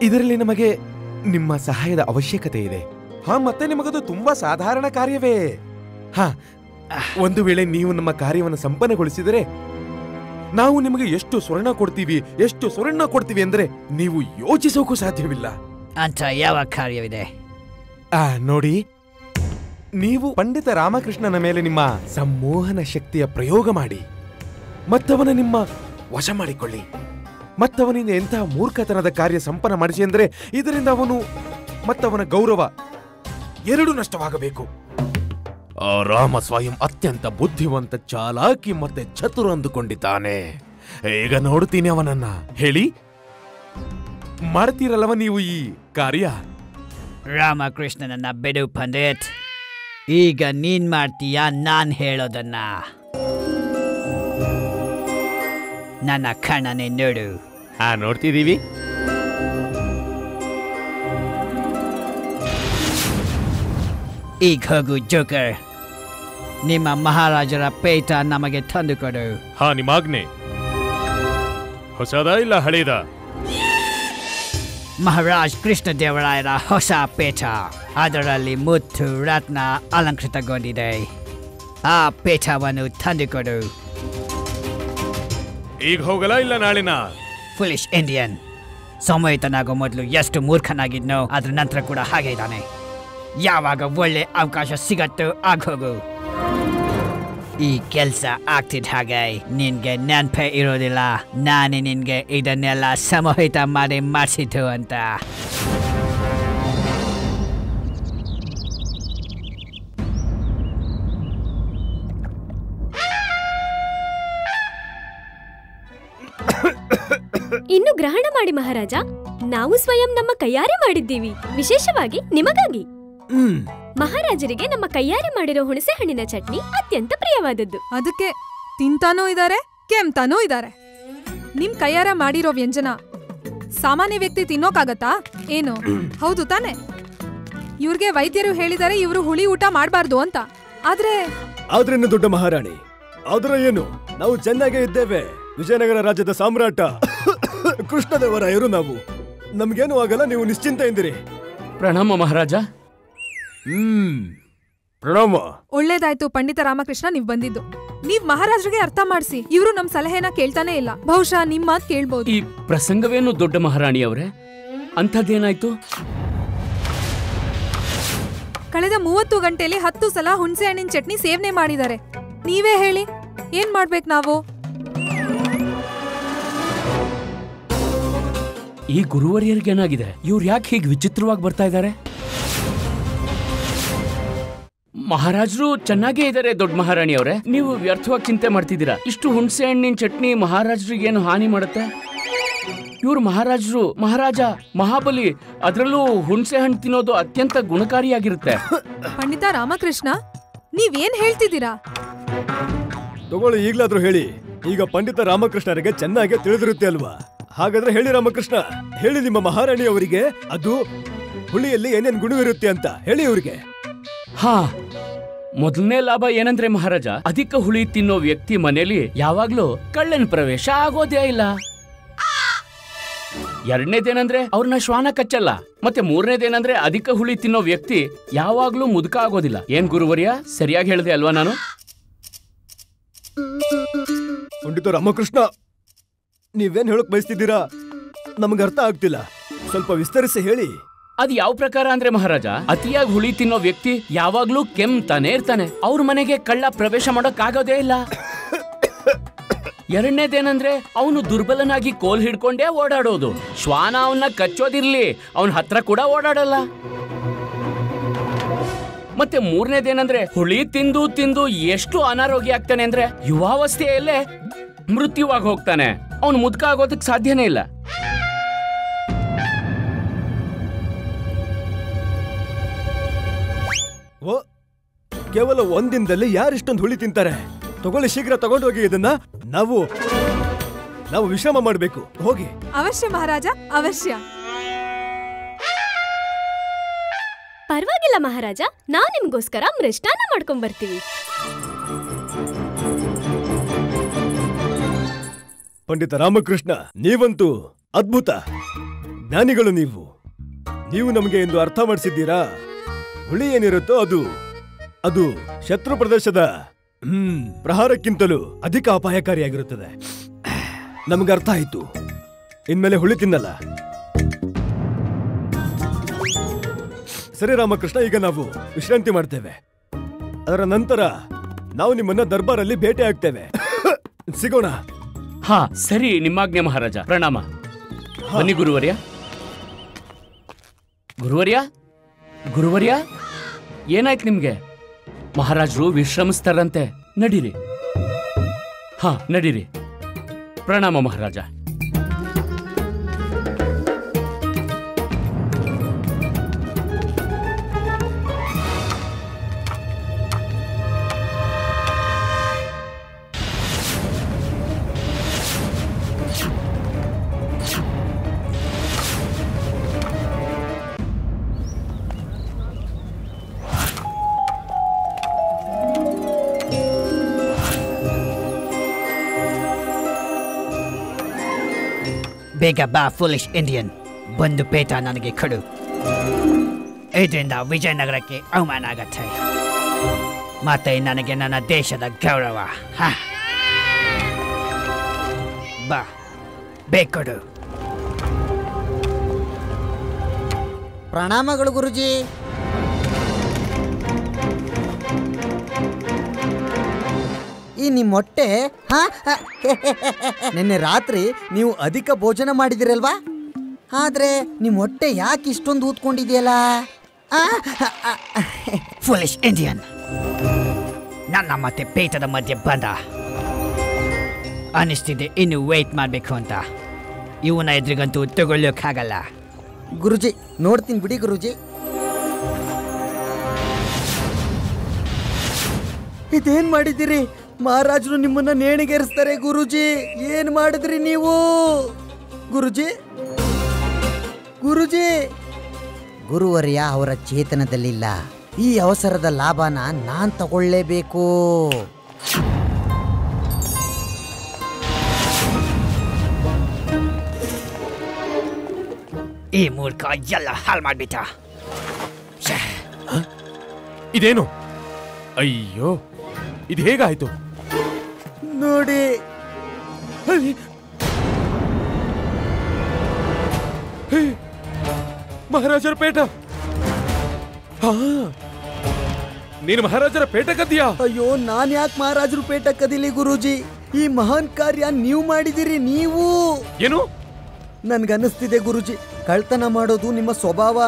ಇದರಲ್ಲಿ ನಮಗೆ ನಿಮ್ಮ ಸಹಾಯದ ಅವಶ್ಯಕತೆ ಇದೆ. ಹಾ, ಮತ್ತೆ ನಿಮಗದು ತುಂಬಾ ಸಾಧಾರಣ ಕಾರ್ಯವೇ. ಹಾ, ಒಂದು ವೇಳೆ ನೀವು ನಮ್ಮ ಕಾರ್ಯವನ್ನು ಸಂಪನ್ನಗೊಳಿಸಿದರೆ ನಾವು ನಿಮಗೆ ಎಷ್ಟು ಸ್ವರ್ಣ ಕೊಡ್ತೀವಿ ಅಂದ್ರೆ ನೀವು ಯೋಚಿಸೋಕು ಸಾಧ್ಯವಿಲ್ಲ. ಅಂತ ಯಾವ ಕಾರ್ಯವಿದೆ? ನೋಡಿ, ನೀವು ಪಂಡಿತ ರಾಮಕೃಷ್ಣನ ಮೇಲೆ ನಿಮ್ಮ ಸಂಮೋಹನ ಶಕ್ತಿಯ ಪ್ರಯೋಗ ಮಾಡಿ ಮತ್ತವನ ನಿಮ್ಮ ವಶ ಮಾಡಿಕೊಳ್ಳಿ. ಮತ್ತವನಿಂದ ಎಂತಹ ಮೂರ್ಖತನದ ಕಾರ್ಯ ಸಂಪನ್ನ ಮಾಡಿಸಿ ಅಂದರೆ ಇದರಿಂದ ಅವನು ಮತ್ತವನ ಗೌರವ ಎರಡೂ ನಷ್ಟವಾಗಬೇಕು. ರಾಮ ಸ್ವಯಂ ಅತ್ಯಂತ ಬುದ್ಧಿವಂತ, ಚಾಲಾಕಿ ಮತ್ತೆ ಚತುರ ಅಂದುಕೊಂಡಿದ್ದಾನೆ. ಈಗ ನೋಡ್ತೀನಿ ಅವನನ್ನ. ಹೇಳಿ, ಮಾಡ್ತೀರಲ್ಲವ ನೀವು ಈ ಕಾರ್ಯ? ರಾಮಕೃಷ್ಣನನ್ನ ಬಿಡು ಪಂಡಿತ್. ಈಗ ನೀನ್ ಮಾಡ್ತೀಯಾ ನಾನ್ ಹೇಳೋದನ್ನ? ನನ್ನ ಕಣ್ಣನೆ ನೋಡು. ನೋಡ್ತಿದೀವಿ. ಈಗ ಹೋಗು ಜೋಕರ್, ನಿಮ್ಮ ಮಹಾರಾಜರ ಪೇಟ ನಮಗೆ ತಂದುಕೊಡು. ನಿಮಾಗ್ನೆ. ಹೊಸದ ಇಲ್ಲ ಹಳೇದ? ಮಹಾರಾಜ್ ಕೃಷ್ಣದೇವರಾಯರ ಹೊಸ ಪೇಟ. ಅದರಲ್ಲಿ ಮುತ್ತು ರತ್ನ ಅಲಂಕೃತಗೊಂಡಿದೆ. ಆ ಪೇಟವನ್ನು ತಂದುಕೊಡು. ಈಗ ಹೋಗಲ್ಲ ಇಲ್ಲ ನಾಳಿನ? Foolish Indian. ಸಮಯತನಾಗೋ ಮೊದಲು ಎಷ್ಟು ಮೂರ್ಖನಾಗಿದ್ನೋ ಅದ್ರ ನಂತರ ಕೂಡ ಹಾಗೆ ಇದ್ದಾನೆ. ಯಾವಾಗ ಒಳ್ಳೆ ಅವಕಾಶ ಸಿಗತ್ತೋ ಆಗೋಗು. ಈ ಕೆಲಸ ಆಗ್ತಿದ್ದ ಹಾಗೆ ನಿನ್ಗೆ ನೆನಪೇ ಇರೋದಿಲ್ಲ ನಾನೇ ನಿನ್ಗೆ ಇದನ್ನೆಲ್ಲ ಸಮೋಹಿತ ಮಾಡಿ ಮಾಡಿಸಿದ್ದು ಅಂತ. ಇನ್ನು ಗ್ರಹಣ ಮಾಡಿ ಮಹಾರಾಜ. ನಾವು ಸ್ವಯಂ ನಮ್ಮ ಕೈಯಾರೆ ಮಾಡಿದ್ದೀವಿ, ವಿಶೇಷವಾಗಿ ನಿಮಗಾಗಿ. ಮಹಾರಾಜರಿಗೆ ನಮ್ಮ ಕೈಯಾರೆ ಮಾಡಿರೋ ಹುಣಸೆ ಹಣ್ಣಿನ ಚಟ್ನಿ ಅತ್ಯಂತ ಪ್ರಿಯವಾದದ್ದು. ಅದಕ್ಕೆ ತಿಂತಾನೂ ಇದಾರೆ, ಕೆಮ್ತಾನೂ ಇದಾರೆ. ನಿಮ್ ಕೈಯಾರ ಮಾಡಿರೋ ವ್ಯಂಜನ ಸಾಮಾನ್ಯ ವ್ಯಕ್ತಿ ತಿನ್ನೋಕಾಗತ್ತಾ ಏನು? ಹೌದು ತಾನೆ? ಇವ್ರಿಗೆ ವೈದ್ಯರು ಹೇಳಿದಾರೆ ಇವರು ಹುಳಿ ಊಟ ಮಾಡಬಾರ್ದು ಅಂತ. ಆದ್ರೆ ದೊಡ್ಡ ಮಹಾರಾಣಿ, ಆದ್ರೆ ಏನು, ನಾವು ಚೆನ್ನಾಗೇ ಇದ್ದೇವೆ. ವಿಜಯನಗರ ರಾಜ್ಯದ ಸಾಮ್ರಾಟ ಕೃಷ್ಣದೇವರಾಯರು ನಾವು. ನಮ್ಗೇನು ಆಗಲ್ಲ, ನೀವು ನಿಶ್ಚಿಂತೆಯಿಂದಿರಿ. ಪ್ರಣಾಮ ಮಹಾರಾಜ. ಪ್ರಣಾಮ. ಒಳ್ಳೇದಾಯ್ತು ಪಂಡಿತ ರಾಮಕೃಷ್ಣ ನೀವ್ ಬಂದಿದ್ದು. ನೀವ್ ಮಹಾರಾಜರಿಗೆ ಅರ್ಥ ಮಾಡಿಸಿ. ಇವರು ನಮ್ ಸಲಹೆನ ಕೇಳ್ತಾನೆ ಇಲ್ಲ. ಬಹುಶಃ ನಿಮ್ ಮಾತ್ ಕೇಳ್ಬೋದು. ಈ ಪ್ರಸಂಗವೇನು ದೊಡ್ಡ ಮಹಾರಾಣಿ ಅವರೇ? ಅಂಥದ್ದೇನಾಯ್ತು? ಕಳೆದ 30 ಗಂಟೆಯಲ್ಲಿ 10 ಸಲ ಹುಣಸೆ ಹಣ್ಣಿನ ಚಟ್ನಿ ಸೇವನೆ ಮಾಡಿದ್ದಾರೆ. ನೀವೇ ಹೇಳಿ, ಏನ್ ಮಾಡ್ಬೇಕು ನಾವು? ಈ ಗುರುವರಿಯರಿಗೇನಾಗಿದೆ? ಇವ್ರು ಯಾಕೆ ಹೀಗೆ ವಿಚಿತ್ರವಾಗಿ ಬರ್ತಾ ಇದ್ದಾರೆ? ಮಹಾರಾಜರು ಚೆನ್ನಾಗೇ ಇದ್ದಾರೆ ದೊಡ್ಡ ಮಹಾರಾಣಿ ಅವರೇ. ನೀವು ವ್ಯರ್ಥವಾಗಿ ಚಿಂತೆ ಮಾಡ್ತಿದ್ದೀರಾ. ಇಷ್ಟು ಹುಣಸೆ ಹಣ್ಣಿನ ಚಟ್ನಿ ಮಹಾರಾಜರಿಗೇನು ಹಾನಿ ಮಾಡುತ್ತೆ? ಇವ್ರು ಮಹಾರಾಜ ಮಹಾಬಲಿ. ಅದರಲ್ಲೂ ಹುಣಸೆ ಹಣ್ಣು ತಿನ್ನೋದು ಅತ್ಯಂತ ಗುಣಕಾರಿಯಾಗಿರುತ್ತೆ. ಪಂಡಿತ ರಾಮಕೃಷ್ಣ, ನೀವೇನ್ ಹೇಳ್ತಿದ್ದೀರಾ? ತಗೊಳ್ಳಿ, ಈಗ್ಲಾದ್ರೂ ಹೇಳಿ. ಈಗ ಪಂಡಿತ ರಾಮಕೃಷ್ಣರಿಗೆ ಚೆನ್ನಾಗಿ ತಿಳಿದಿರುತ್ತೆ ಅಲ್ವಾ? ಹಾಗಾದ್ರೆ ಹೇಳಿ ರಾಮಕೃಷ್ಣ, ಹೇಳಿ ನಿಮ್ಮ ಮಹಾರಾಣಿ ಅವರಿಗೆ ಅದು ಹುಳಿಯಲ್ಲಿ ಏನೇನ್ ಗುಣವಿರುತ್ತೆ ಅಂತ ಹೇಳಿ ಅವ್ರಿಗೆ. ಮೊದಲನೇ ಲಾಭ ಏನಂದ್ರೆ ಮಹಾರಾಜ, ಅಧಿಕ ಹುಳಿ ತಿನ್ನೋ ವ್ಯಕ್ತಿ ಮನೆಯಲ್ಲಿ ಯಾವಾಗ್ಲೂ ಕಳ್ಳನ ಪ್ರವೇಶ ಆಗೋದೇ ಇಲ್ಲ. ಎರಡನೇದೇನಂದ್ರೆ ಅವ್ರನ್ನ ಶ್ವಾನ ಕಚ್ಚಲ್ಲ. ಮತ್ತೆ ಮೂರನೇದೇನಂದ್ರೆ ಅಧಿಕ ಹುಳಿ ತಿನ್ನೋ ವ್ಯಕ್ತಿ ಯಾವಾಗ್ಲೂ ಮುದುಕ ಆಗೋದಿಲ್ಲ. ಏನ್ ಗುರುವರ್ಯ, ಸರಿಯಾಗಿ ಹೇಳಿದೆ ಅಲ್ವಾ ನಾನು? ಪಂಡಿತ ರಾಮಕೃಷ್ಣ, ನೀವೇನ್ ಹೇಳಕ್ ಬಯಸ್ತಿದ್ದೀರಾ? ನಮ್ಗೆ ಅರ್ಥ ಆಗ್ತಿಲ್ಲ, ಸ್ವಲ್ಪ ವಿಸ್ತರಿಸಿ ಹೇಳಿ. ಅದ್ ಯಾವ ಪ್ರಕಾರ ಅಂದ್ರೆ ಮಹಾರಾಜ, ಅತಿಯಾಗಿ ಹುಳಿ ತಿನ್ನೋ ವ್ಯಕ್ತಿ ಯಾವಾಗ್ಲೂ ಕೆಮ್ತಾನೆ ಇರ್ತಾನೆ. ಅವ್ರ ಮನೆಗೆ ಕಳ್ಳ ಪ್ರವೇಶ ಮಾಡೋಕ್ ಆಗೋದೇ ಇಲ್ಲ. ಎರಡನೇದೇನಂದ್ರೆ ಅವನು ದುರ್ಬಲನಾಗಿ ಕೋಲ್ ಹಿಡ್ಕೊಂಡೇ ಓಡಾಡೋದು. ಶ್ವಾನ ಅವನ್ನ ಕಚ್ಚೋದಿರ್ಲಿ, ಅವನ ಹತ್ರ ಕೂಡ ಓಡಾಡಲ್ಲ. ಮತ್ತೆ ಮೂರನೇದೇನಂದ್ರೆ ಹುಳಿ ತಿಂದು ತಿಂದು ಎಷ್ಟು ಅನಾರೋಗ್ಯ ಆಗ್ತಾನೆ ಅಂದ್ರೆ ಯುವಾವಸ್ಥೆಯಲ್ಲೇ ಮೃತ್ಯುವಾಗಿ ಹೋಗ್ತಾನೆ. ಅವನು ಮುದುಕ ಆಗೋದಕ್ಕೆ ಸಾಧ್ಯನೇ ಇಲ್ಲ. ಓ, ಕೇವಲ ಒಂದಿನದಲ್ಲಿ ಯಾರಿಷ್ಟೊಂದು ಹುಳಿ ತಿಂತಾರೆ? ತಗೊಳ್ಳಿ, ಶೀಘ್ರ ತಗೊಂಡು ಹೋಗಿ. ಇದನ್ನ ನಾವು ವಿಶ್ರಾಮ ಮಾಡಬೇಕು. ಹೋಗಿ. ಅವಶ್ಯ ಮಹಾರಾಜ, ಅವಶ್ಯ. ಪರವಾಗಿಲ್ಲ ಮಹಾರಾಜ, ನಾವು ನಿಮ್ಗೋಸ್ಕರ ಮೃಷ್ಟಾನ್ನ ಮಾಡ್ಕೊಂಡ್ ಬರ್ತೀವಿ. ಪಂಡಿತ ರಾಮಕೃಷ್ಣ, ನೀವಂತೂ ಅದ್ಭುತ. ಜ್ಞಾನಿಗಳು ನೀವು ನಮಗೆ ಎಂದು ಅರ್ಥ ಮಾಡಿಸಿದ್ದೀರಾ. ಹುಳಿ ಏನಿರುತ್ತೋ ಅದು ಶತ್ರು ಪ್ರದೇಶದ ಪ್ರಹಾರಕ್ಕಿಂತಲೂ ಅಧಿಕ ಅಪಾಯಕಾರಿಯಾಗಿರುತ್ತದೆ. ನಮ್ಗೆ ಅರ್ಥ ಆಯ್ತು. ಇನ್ಮೇಲೆ ಹುಳಿ ತಿನ್ನಲ್ಲ. ಸರಿ ರಾಮಕೃಷ್ಣ, ಈಗ ನಾವು ವಿಶ್ರಾಂತಿ ಮಾಡ್ತೇವೆ. ಅದರ ನಂತರ ನಾವು ನಿಮ್ಮನ್ನ ದರ್ಬಾರಲ್ಲಿ ಭೇಟಿ ಆಗ್ತೇವೆ. ಸಿಗೋಣ. ಹಾ ಸರಿ, ನಿಮ್ಮಾಜ್ಞೆ ಮಹಾರಾಜ. ಪ್ರಣಾಮ. ಬನ್ನಿ ಗುರುವರ್ಯ. ಗುರುವರ್ಯ ಏನಾಯ್ತು ನಿಮ್ಗೆ? ಮಹಾರಾಜರು ವಿಶ್ರಮಿಸ್ತಾರಂತೆ. ನಡೀರಿ. ಹಾ ನಡೀರಿ. ಪ್ರಣಾಮ ಮಹಾರಾಜ. ಬೇಗ ಬಾ ಫುಲಿಶ್ ಇಂಡಿಯನ್. ಬಂದು ಪೇಟ ನನಗೆ ಕೊಡು. ಇದರಿಂದ ವಿಜಯನಗರಕ್ಕೆ ಅವಮಾನ ಆಗತ್ತೆ, ಮತ್ತೆ ನನಗೆ ನನ್ನ ದೇಶದ ಗೌರವ. ಬಾ, ಬೇಕೊಡು. ಪ್ರಣಾಮಗಳು ಗುರುಜಿ. ಈ ನಿಮ್ಮ ಹೊಟ್ಟೆ ನಿನ್ನೆ ರಾತ್ರಿ ನೀವು ಅಧಿಕ ಭೋಜನ ಮಾಡಿದಿರಲ್ವಾ? ಆದ್ರೆ ನಿಮ್ಮ ಹೊಟ್ಟೆ ಯಾಕೆ ಇಷ್ಟೊಂದು ಊದ್ಕೊಂಡಿದೆಯಲ್ಲ? ಫುಲಿಶ್ ಇಂಡಿಯನ್, ನನ್ನ ಮತ್ತೆ ಪೇಟದ ಮಧ್ಯೆ ಬಂದ. ಅನಿಸ್ತಿದೆ ಇನ್ನು ವೇಟ್ ಮಾಡಬೇಕು ಅಂತ. ಇವನ ಎದುರಿಗಂತೂ ತಗೊಳ್ಳೋಕ್ಕಾಗಲ್ಲ. ಗುರುಜಿ ನೋಡ್ತೀನಿ ಬಿಡಿ ಗುರುಜಿ. ಇದೇನ್ ಮಾಡಿದ್ದೀರಿ? ಮಹಾರಾಜರು ನಿಮ್ಮನ್ನ ನೇಣಿಗೇರಿಸ್ತಾರೆ ಗುರುಜಿ. ಏನ್ ಮಾಡಿದ್ರಿ ನೀವು? ಗುರುಜಿ ಗುರುವರ್ಯ ಅವರ ಚೇತನದಲ್ಲಿಲ್ಲ. ಈ ಅವಸರದ ಲಾಭನ ನಾನ್ ತಗೊಳ್ಳೇಬೇಕು. ಈ ಮೂರ್ಖ ಎಲ್ಲ ಹಾಳು ಮಾಡ್ಬಿಟ್ಟ. ಇದೇನು? ಅಯ್ಯೋ, ಇದು ಹೇಗಾಯ್ತು ನೋಡಿ. ಮಹಾರಾಜರ ಪೇಟ. ನೀನು ಮಹಾರಾಜರ ಪೇಟ ಕದ್ದಿಯಾ? ಅಯ್ಯೋ, ನಾನ್ ಯಾಕೆ ಮಹಾರಾಜರು ಪೇಟ ಕದಿಲಿ ಗುರೂಜಿ? ಈ ಮಹಾನ್ ಕಾರ್ಯ ನೀವು ಮಾಡಿದಿರಿ. ನೀವು ಏನು? ನನ್ಗನ್ನಿಸ್ತಿದೆ ಗುರುಜಿ, ಕಳ್ತನ ಮಾಡೋದು ನಿಮ್ಮ ಸ್ವಭಾವ.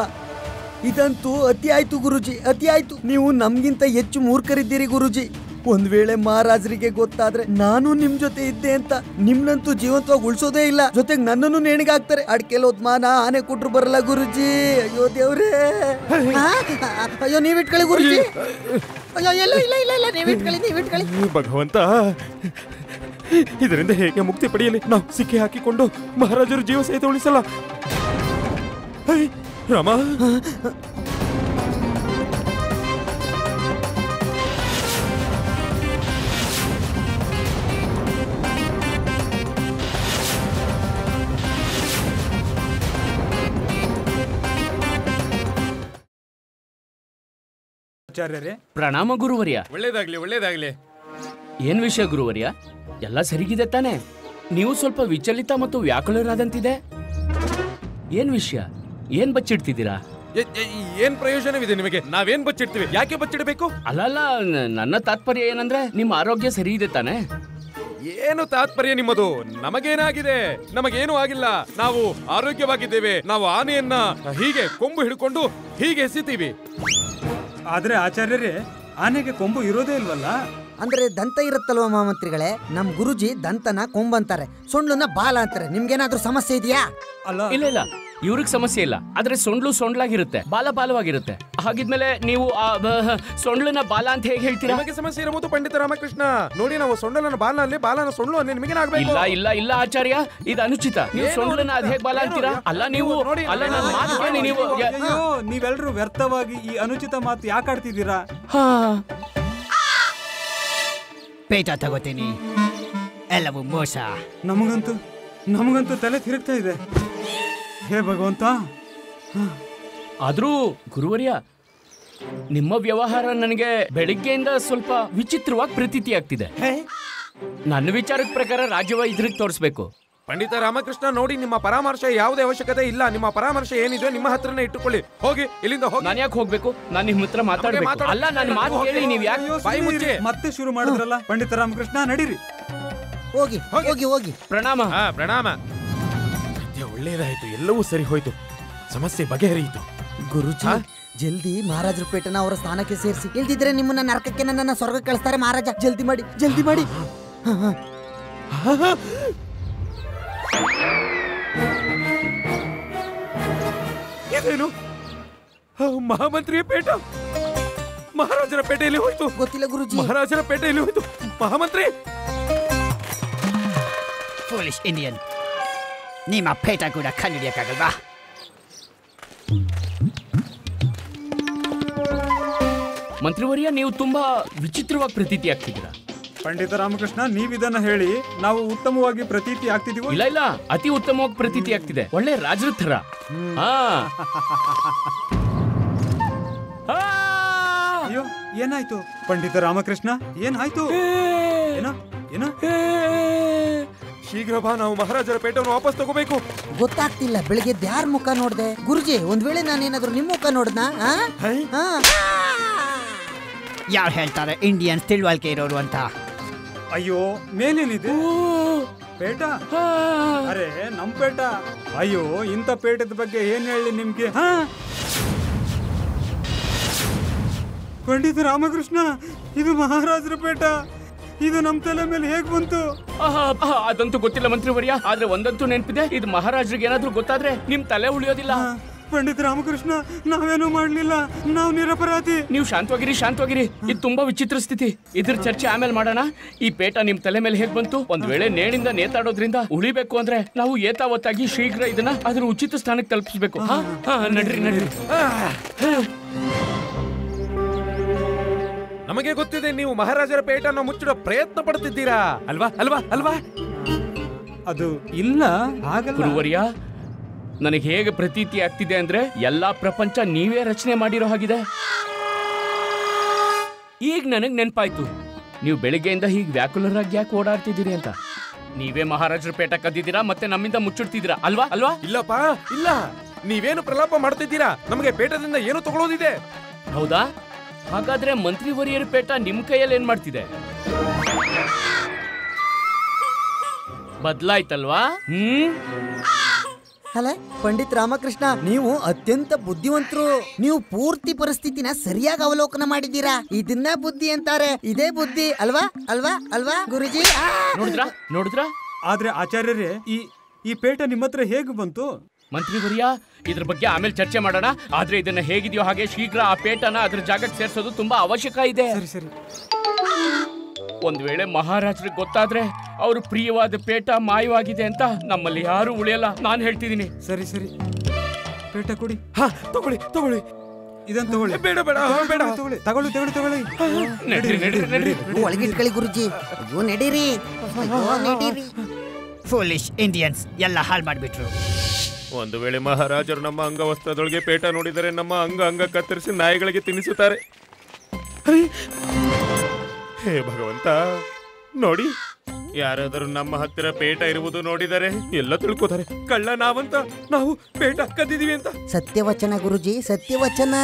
ಇದಂತೂ ಅತಿ ಆಯ್ತು ಗುರುಜಿ, ಅತಿ ಆಯ್ತು. ನೀವು ನಮ್ಗಿಂತ ಹೆಚ್ಚು ಮೂರ್ಖರಿದ್ದೀರಿ ಗುರುಜಿ. ಒಂದ್ ವೇಳೆ ಮಹಾರಾಜರಿಗೆ ಗೊತ್ತಾದ್ರೆ ನಾನು ನಿಮ್ ಜೊತೆ ಇದ್ದೆ ಅಂತ ನಿಮ್ನಂತೂ ಜೀವಂತವಾಗಿ ಉಳಿಸೋದೇ ಇಲ್ಲ. ಜೊತೆಗೆ ನನ್ನನ್ನು ನೇಣಿಗಾಕ್ತಾರೆ. ಅಡ್ಕೆಲೋದ್ ಮಾನ ಆನೆ ಕೊಟ್ರು ಬರಲ್ಲ ಗುರುಜಿ. ಅಯ್ಯೋ ದೇವ್ರೇ. ಅಯ್ಯೋ ನೀವಿಟ್ಕೊಳ್ಳಿ ಗುರುಜಿ. ಅಯ್ಯೋ ಇಲ್ಲ ಇಲ್ಲ ಇಲ್ಲ ಇಲ್ಲ, ನೀವಿಟ್ಕೊಳ್ಳಿ. ಭಗವಂತ, ಇದರಿಂದ ಹೇಗೆ ಮುಕ್ತಿ ಪಡೆಯಲಿ? ನಾವು ಸಿಕ್ಕಿ ಹಾಕಿಕೊಂಡು ಮಹಾರಾಜರು ಜೀವ ಸಹಿತ ಉಳಿಸಲ್ಲ. ರಾಮ, ಪ್ರಣಾಮ ಗುರುವರ್ಯ. ಒಳ್ಳೇದಾಗ್ಲಿ. ಏನ್ ವಿಷಯ ಗುರುವರ್ಯ? ಎಲ್ಲ ಸರಿಗಿದೆ ತಾನೆ? ನೀವು ಸ್ವಲ್ಪ ವಿಚಲಿತ ಮತ್ತು ವ್ಯಾಕುಲರಾದಂತಿದೆ. ಏನ್ ವಿಷಯ? ಏನ್ ಬಚ್ಚಿಡ್ತಿದ್ದೀರಾ? ಏನ್ ಪ್ರಯೋಜನವಿದೆ ನಿಮಗೆ? ನಾವೇನ್ ಬಚ್ಚಿಡ್ತೀವಿ? ಯಾಕೆ ಬಚ್ಚಿಡಬೇಕು? ಅಲ್ಲ, ನನ್ನ ತಾತ್ಪರ್ಯ ಏನಂದ್ರೆ ನಿಮ್ಮ ಆರೋಗ್ಯ ಸರಿ ಇದೆ ತಾನೆ? ಏನು ತಾತ್ಪರ್ಯ ನಿಮ್ಮದು? ನಮಗೇನಾಗಿದೆ? ನಮಗೇನು ಆಗಿಲ್ಲ. ನಾವು ಆರೋಗ್ಯವಾಗಿದ್ದೇವೆ. ನಾವು ಆನೆಯನ್ನ ಹೀಗೆ ಕೊಂಬು ಹಿಡ್ಕೊಂಡು ಹೀಗೆ ಎಸಿತೀವಿ. ಆದ್ರೆ ಆಚಾರ್ಯರೇ, ಆನೆಗೆ ಕೊಂಬು ಇರೋದೇ ಇಲ್ವಲ್ಲ? ಅಂದ್ರೆ ದಂತ ಇರುತ್ತಲ್ವ ಮಹಾಮಂತ್ರಿಗಳೇ? ನಮ್ ಗುರುಜಿ ದಂತನ ಕೊಂಬಂತಾರೆ, ಸೊಂಡ್ಲನ್ನ ಬಾಲ ಅಂತಾರೆ. ನಿಮ್ಗೇನಾದ್ರೂ ಸಮಸ್ಯೆ ಇದೆಯಾ? ಇಲ್ಲ, ಇವ್ರಿಗೆ ಸಮಸ್ಯೆ ಇಲ್ಲ. ಆದ್ರೆ ಸೊಂಡ್ಲಾಗಿರುತ್ತೆ, ಬಾಲವಾಗಿರುತ್ತೆ. ಹಾಗಿದ್ಮೇಲೆ ನೀವು ಸೊಂಡ್ಲನ್ನ ಬಾಲ ಅಂತ ಹೇಗೆ ಹೇಳ್ತೀರಾ? ನಿಮಗೆ ಸಮಸ್ಯೆ ಇರಬಹುದು ಪಂಡಿತ ರಾಮಕೃಷ್ಣ. ನೋಡಿ, ನಾವು ಸೊಂಡಲನ ಬಾಲ ಅಲ್ಲಿ, ಬಾಲನ ಸೊಂಡ್ಲು ಅಲ್ಲಿ. ನಿಮಗೇನಾಗಬೇಕು? ಇಲ್ಲ ಆಚಾರ್ಯ, ಇದು ಅನುಚಿತ. ನೀವು ಸೊಂಡ್ಲನ್ನ ಅದ್ ಹೇಗೆ ಬಾಲ ಅಂತೀರಾ? ಅಲ್ಲ ನೀವು ನೀವೆಲ್ಲರೂ ವ್ಯರ್ಥವಾಗಿ ಈ ಅನುಚಿತ ಮಾತು ಯಾಕೆ ಆಡ್ತಿದ್ದೀರಾ? ಪೇಟ ತಗೋತೀನಿ. ಎಲ್ಲವೂ ಮೋಸ. ನಮಗಂತೂ ತಲೆ ತಿರುಗ್ತಾ ಇದೆ. ಹೇ ಭಗವಂತ. ಆದ್ರೂ ಗುರುವರ್ಯ, ನಿಮ್ಮ ವ್ಯವಹಾರ ನನಗೆ ಬೆಳಿಗ್ಗೆಯಿಂದ ಸ್ವಲ್ಪ ವಿಚಿತ್ರವಾಗಿ ಪ್ರತೀತಿ ಆಗ್ತಿದೆ. ನನ್ನ ವಿಚಾರದ ಪ್ರಕಾರ ರಾಜ್ಯವೈದ್ಯರಿಗೆ ತೋರಿಸ್ಬೇಕು. ಪಂಡಿತ ರಾಮಕೃಷ್ಣ ನೋಡಿ, ನಿಮ್ಮ ಪರಾಮರ್ಶೆ ಯಾವುದೇ ಅವಶ್ಯಕತೆ ಇಲ್ಲ. ನಿಮ್ಮ ಪರಾಮರ್ಶೆ ಏನಿದೆ ನಿಮ್ಮ ಹತ್ರನೇ ಇಟ್ಟುಕೊಳ್ಳಿ. ಹೋಗಿ ಇಲ್ಲಿಂದ ಹೋಗಿ. ನಾನು ಯಾಕೆ ಹೋಗ್ಬೇಕು? ನಾನು ನಿಮ್ಮ ಹತ್ರ ಮಾತಾಡ್ಬೇಕು. ಅಲ್ಲ, ನನ್ನ ಮಾತು ಕೇಳಿ. ನೀವು ಯಾಕೆ ಬಾಯಿ ಮುಚ್ಚಿ? ಮತ್ತೆ ಶುರು ಮಾಡಿದ್ರಲ್ಲ ಪಂಡಿತ ರಾಮಕೃಷ್ಣ, ನಡೀರಿ. ಹೋಗಿ ಹೋಗಿ ಹೋಗಿ. ಪ್ರಣಾಮ. ಪ್ರಣಾಮ. ಸದ್ಯ ಒಳ್ಳೇದಾಯ್ತು, ಎಲ್ಲವೂ ಸರಿ ಹೋಯ್ತು, ಸಮಸ್ಯೆ ಬಗೆಹರಿಯಿತು. ಗುರುಜಿ, ಜಲ್ದಿ ಮಹಾರಾಜರ ಪೇಟನ ಅವರ ಸ್ಥಾನಕ್ಕೆ ಸೇರಿಸಿ, ಇಲ್ದಿದ್ರೆ ನಿಮ್ಮನ್ನ ನರಕಕ್ಕೆ ನನ್ನನ್ನ ಸ್ವರ್ಗ ಕಳಿಸ್ತಾರೆ ಮಹಾರಾಜ. ಜಲ್ದಿ ಮಾಡಿ, ಜಲ್ದಿ ಮಾಡಿ. ಇದೇನು ಮಹಾಮಂತ್ರಿಯ ಪೇಟ ಮಹಾರಾಜರ ಪೇಟೆಯಲ್ಲಿ ಹೋಯ್ತು? ಗೊತ್ತಿಲ್ಲ ಗುರುಜಿ. ಮಹಾರಾಜರ ಪೇಟೆಯಲ್ಲಿ ಹೋಯ್ತು. ಮಹಾಮಂತ್ರಿ, ಫೂಲಿಶ್ ಇಂಡಿಯನ್, ನಿಮ್ಮ ಪೇಟ ಕೂಡ ಕಂಡುಹಿಡಿಯಕ್ಕಾಗಲ್ವಾ? ಮಂತ್ರಿವರ್ಯ, ನೀವು ತುಂಬಾ ವಿಚಿತ್ರವಾಗಿ ಪ್ರತೀತಿ ಆಗ್ತಿದ್ದೀರಾ. ಪಂಡಿತ ರಾಮಕೃಷ್ಣ, ನೀವಿದನ್ನ ಹೇಳಿ ನಾವು ಉತ್ತಮವಾಗಿ ಪ್ರತೀತಿ ಆಗ್ತಿದೀವೋ? ಇಲ್ಲ ಇಲ್ಲ, ಅತಿ ಉತ್ತಮವಾಗಿ ಪ್ರತೀತಿ ಆಗ್ತಿದೆ. ಒಳ್ಳೆ ರಾಜರ ಥರ. ಅಯ್ಯೋ, ಏನಾಯ್ತು ಪಂಡಿತ ರಾಮಕೃಷ್ಣ? ಏನಾಯ್ತು? ಏನೋ ಏನೋ? ಶೀಘ್ರ ಬಾ, ನಾವು ಮಹಾರಾಜರ ಪೇಟವನ್ನು ವಾಪಸ್ ತಗೋಬೇಕು. ಗೊತ್ತಾಗ್ತಿಲ್ಲ, ಬೆಳಿಗ್ಗೆ ಯಾರ ಮುಖ ನೋಡ್ದೆ ಗುರುಜಿ? ಒಂದ್ ವೇಳೆ ನಾನೇನಾದ್ರೂ ನಿಮ್ ಮುಖ ನೋಡ್ದಾ? ಯಾರು ಹೇಳ್ತಾರೆ ಇಂಡಿಯನ್ಸ್ ತಿಳುವಳಿಕೆ ಇರೋರು ಅಂತ? ಅಯ್ಯೋ, ಮೇಲೇನಿದೆ ಪೇಟ? ಅರೆ, ನಮ್ ಪೇಟ. ಅಯ್ಯೋ, ಇಂಥ ಪೇಟದ ಬಗ್ಗೆ ಏನ್ ಹೇಳಿ ನಿಮ್ಗೆ? ಪಂಡಿತ ರಾಮಕೃಷ್ಣ, ಇದು ಮಹಾರಾಜರ ಪೇಟ. ಇದು ನಮ್ ತಲೆ ಮೇಲೆ ಹೇಗ್ ಬಂತು? ಅದಂತೂ ಗೊತ್ತಿಲ್ಲ ಮಂತ್ರಿವರ್ಯ, ಆದ್ರೆ ಒಂದಂತೂ ನೆನಪಿದೆ, ಇದು ಮಹಾರಾಜರಿಗೆ ಏನಾದ್ರೂ ಗೊತ್ತಾದ್ರೆ ನಿಮ್ ತಲೆ ಉಳಿಯೋದಿಲ್ಲ. ಪಂಡಿತ ರಾಮಕೃಷ್ಣ, ನಾವೇನೂ ಮಾಡ್ಲಿಲ್ಲ, ನಾವು ನಿರಪರಾಧಿ. ನೀವು ಶಾಂತವಾಗಿರಿ, ಶಾಂತವಾಗಿರಿ. ಇದು ತುಂಬಾ ವಿಚಿತ್ರ ಸ್ಥಿತಿ. ಇದ್ರ ಚರ್ಚೆ ಆಮೇಲೆ ಮಾಡೋಣ. ಈ ಪೇಟ ನಿಮ್ ತಲೆ ಮೇಲೆ ಹೇಗ್ ಬಂತು? ಒಂದ್ ವೇಳೆ ನೇಣಿಂದ ನೇತಾಡೋದ್ರಿಂದ ಉಳಿಬೇಕು ಅಂದ್ರೆ ನಾವು ಏತಾವತ್ತಾಗಿ ಶೀಘ್ರ ಇದನ್ನ ಅದ್ರ ಉಚಿತ ಸ್ಥಾನಕ್ಕೆ ತಲುಪಿಸ್ಬೇಕು. ನಡ್ರಿ ನಡ್ರಿ. ನಮಗೆ ಗೊತ್ತಿದೆ, ನೀವು ಮಹಾರಾಜರ ಪೇಟನ್ನು ಮುಚ್ಚಿಡೋ ಪ್ರಯತ್ನ ಪಡ್ತಿದ್ದೀರಾ ಅಲ್ವಾ? ಅಲ್ವಾ? ಅಲ್ವಾ? ಅದು ಇಲ್ಲ, ಹಾಗಲ್ಲ ಗುರುವರ್ಯ. ನನಗೆ ಹೇಗೆ ಪ್ರತೀತಿ ಆಗ್ತಿದೆ ಅಂದ್ರೆ ಎಲ್ಲಾ ಪ್ರಪಂಚ ನೀವೇ ರಚನೆ ಮಾಡಿರೋ ಹಾಗಿದೆ. ಈಗ ನನಗ್ ನೆನಪಾಯ್ತು, ನೀವು ಬೆಳಿಗ್ಗೆಯಿಂದ ಹೀಗೆ ವ್ಯಾಕುಲರಾಗಿ ಯಾಕೆ ಓಡಾಡ್ತಿದ್ದೀರಿ ಅಂತ. ನೀವೇ ಮಹಾರಾಜರ ಪೇಟ ಕದ್ದಿದ್ದೀರಾ, ಮತ್ತೆ ನಮ್ಮಿಂದ ಮುಚ್ಚಿಡ್ತಿದ್ದೀರಾ ಅಲ್ವಾ? ಅಲ್ವಾ? ಇಲ್ಲಪ್ಪ, ಇಲ್ಲ. ನೀವೇನು ಪ್ರಲಾಪ ಮಾಡ್ತಿದ್ದೀರಾ? ನಮಗೆ ಪೇಟದಿಂದ ಏನು ತಗೊಳ್ಳೋದಿದೆ? ಹೌದಾ? ಹಾಗಾದ್ರೆ ಮಂತ್ರಿವರಿಯರ ಪೇಟ ನಿಮ್ ಕೈಯಲ್ಲಿ ಏನ್ ಮಾಡ್ತಿದೆ? ಬದ್ಲಾಯ್ತಲ್ವಾ? ಅಲ್ಲ ಪಂಡಿತ್ ರಾಮಕೃಷ್ಣ, ನೀವು ಅತ್ಯಂತ ಬುದ್ಧಿವಂತರು. ನೀವು ಪೂರ್ತಿ ಪರಿಸ್ಥಿತಿನ ಸರಿಯಾಗಿ ಅವಲೋಕನ ಮಾಡಿದ್ದೀರಾ. ಇದನ್ನ ಬುದ್ಧಿ ಅಂತಾರೆ. ಇದೇ ಬುದ್ಧಿ ಅಲ್ವಾ? ಅಲ್ವಾ? ಅಲ್ವಾ ಗುರುಜಿ? ನೋಡಿದ್ರಾ? ಆದ್ರೆ ಆಚಾರ್ಯರೇ, ಈ ಪೇಟ ನಿಮ್ಮ ಹತ್ರ ಹೇಗೆ ಬಂತು? ಮಂತ್ರಿವರ್ಯ, ಇದ್ರ ಬಗ್ಗೆ ಆಮೇಲೆ ಚರ್ಚೆ ಮಾಡೋಣ. ಆದ್ರೆ ಇದನ್ನ ಹೇಗಿದೆಯೋ ಹಾಗೆ ಶೀಘ್ರ ಆ ಪೇಟನ ಅದ್ರ ಜಾಗಕ್ಕೆ ಸೇರ್ಸೋದು ತುಂಬಾ ಅವಶ್ಯಕ ಇದೆ. ಸರಿ ಸರಿ. ಒಂದ್ ವೇಳೆ ಮಹಾರಾಜರಿಗೆ ಗೊತ್ತಾದ್ರೆ ಅವ್ರ ಪ್ರಿಯವಾದ ಪೇಟ ಮಾಯವಾಗಿದೆ ಅಂತ ನಮ್ಮಲ್ಲಿ ಯಾರು ಉಳಿಯಲ್ಲ. ನಾನು ಹೇಳ್ತಿದ್ದೀನಿ. ಸರಿ ಸರಿ, ಪೇಟ ಕೊಡಿ. ತಗೊಳ್ಳಿ ತಗೊಳ್ಳಿ. ಇದನ್ನ ತಗೊಳ್ಳಿ. ಬೇಡ ಬೇಡ ಬೇಡ, ತಗೊಳ್ಳಿ ತಗೊಳ್ಳಿ ತಗೊಳ್ಳಿ ತಗೊಳ್ಳಿ. ನಡೀರಿ ನಡೀರಿ ನಡೀರಿ. ಒಳಗಿಟ್ಕೊಳ್ಳಿ ಗುರುಜಿ. ಅಯ್ಯೋ ನಡೀರಿ, ನಡೀರಿ. ಫೂಲಿಶ್ ಇಂಡಿಯನ್ಸ್ ಎಲ್ಲ ಹಾಳು ಮಾಡಿಬಿಟ್ರು. ಒಂದು ವೇಳೆ ಮಹಾರಾಜರು ನಮ್ಮ ಅಂಗವಸ್ತ್ರದೊಳಗೆ ಪೇಟ ನೋಡಿದರೆ ನಮ್ಮ ಅಂಗ ಕತ್ತರಿಸಿ ನಾಯಿಗಳಿಗೆ ತಿನ್ನಿಸುತ್ತಾರೆ. ಹೇ ಭಗವಂತ, ನೋಡಿ, ಯಾರಾದರೂ ನಮ್ಮ ಹತ್ತಿರ ಪೇಟ ಇರುವುದು ನೋಡಿದರೆ ಎಲ್ಲ ತಿಳ್ಕೋತಾರೆ ಕಳ್ಳ ನಾವಂತ, ನಾವು ಪೇಟ ಕದ್ದಿದೀವಿ ಅಂತ. ಸತ್ಯವಚನ ಗುರುಜಿ, ಸತ್ಯವಚನ.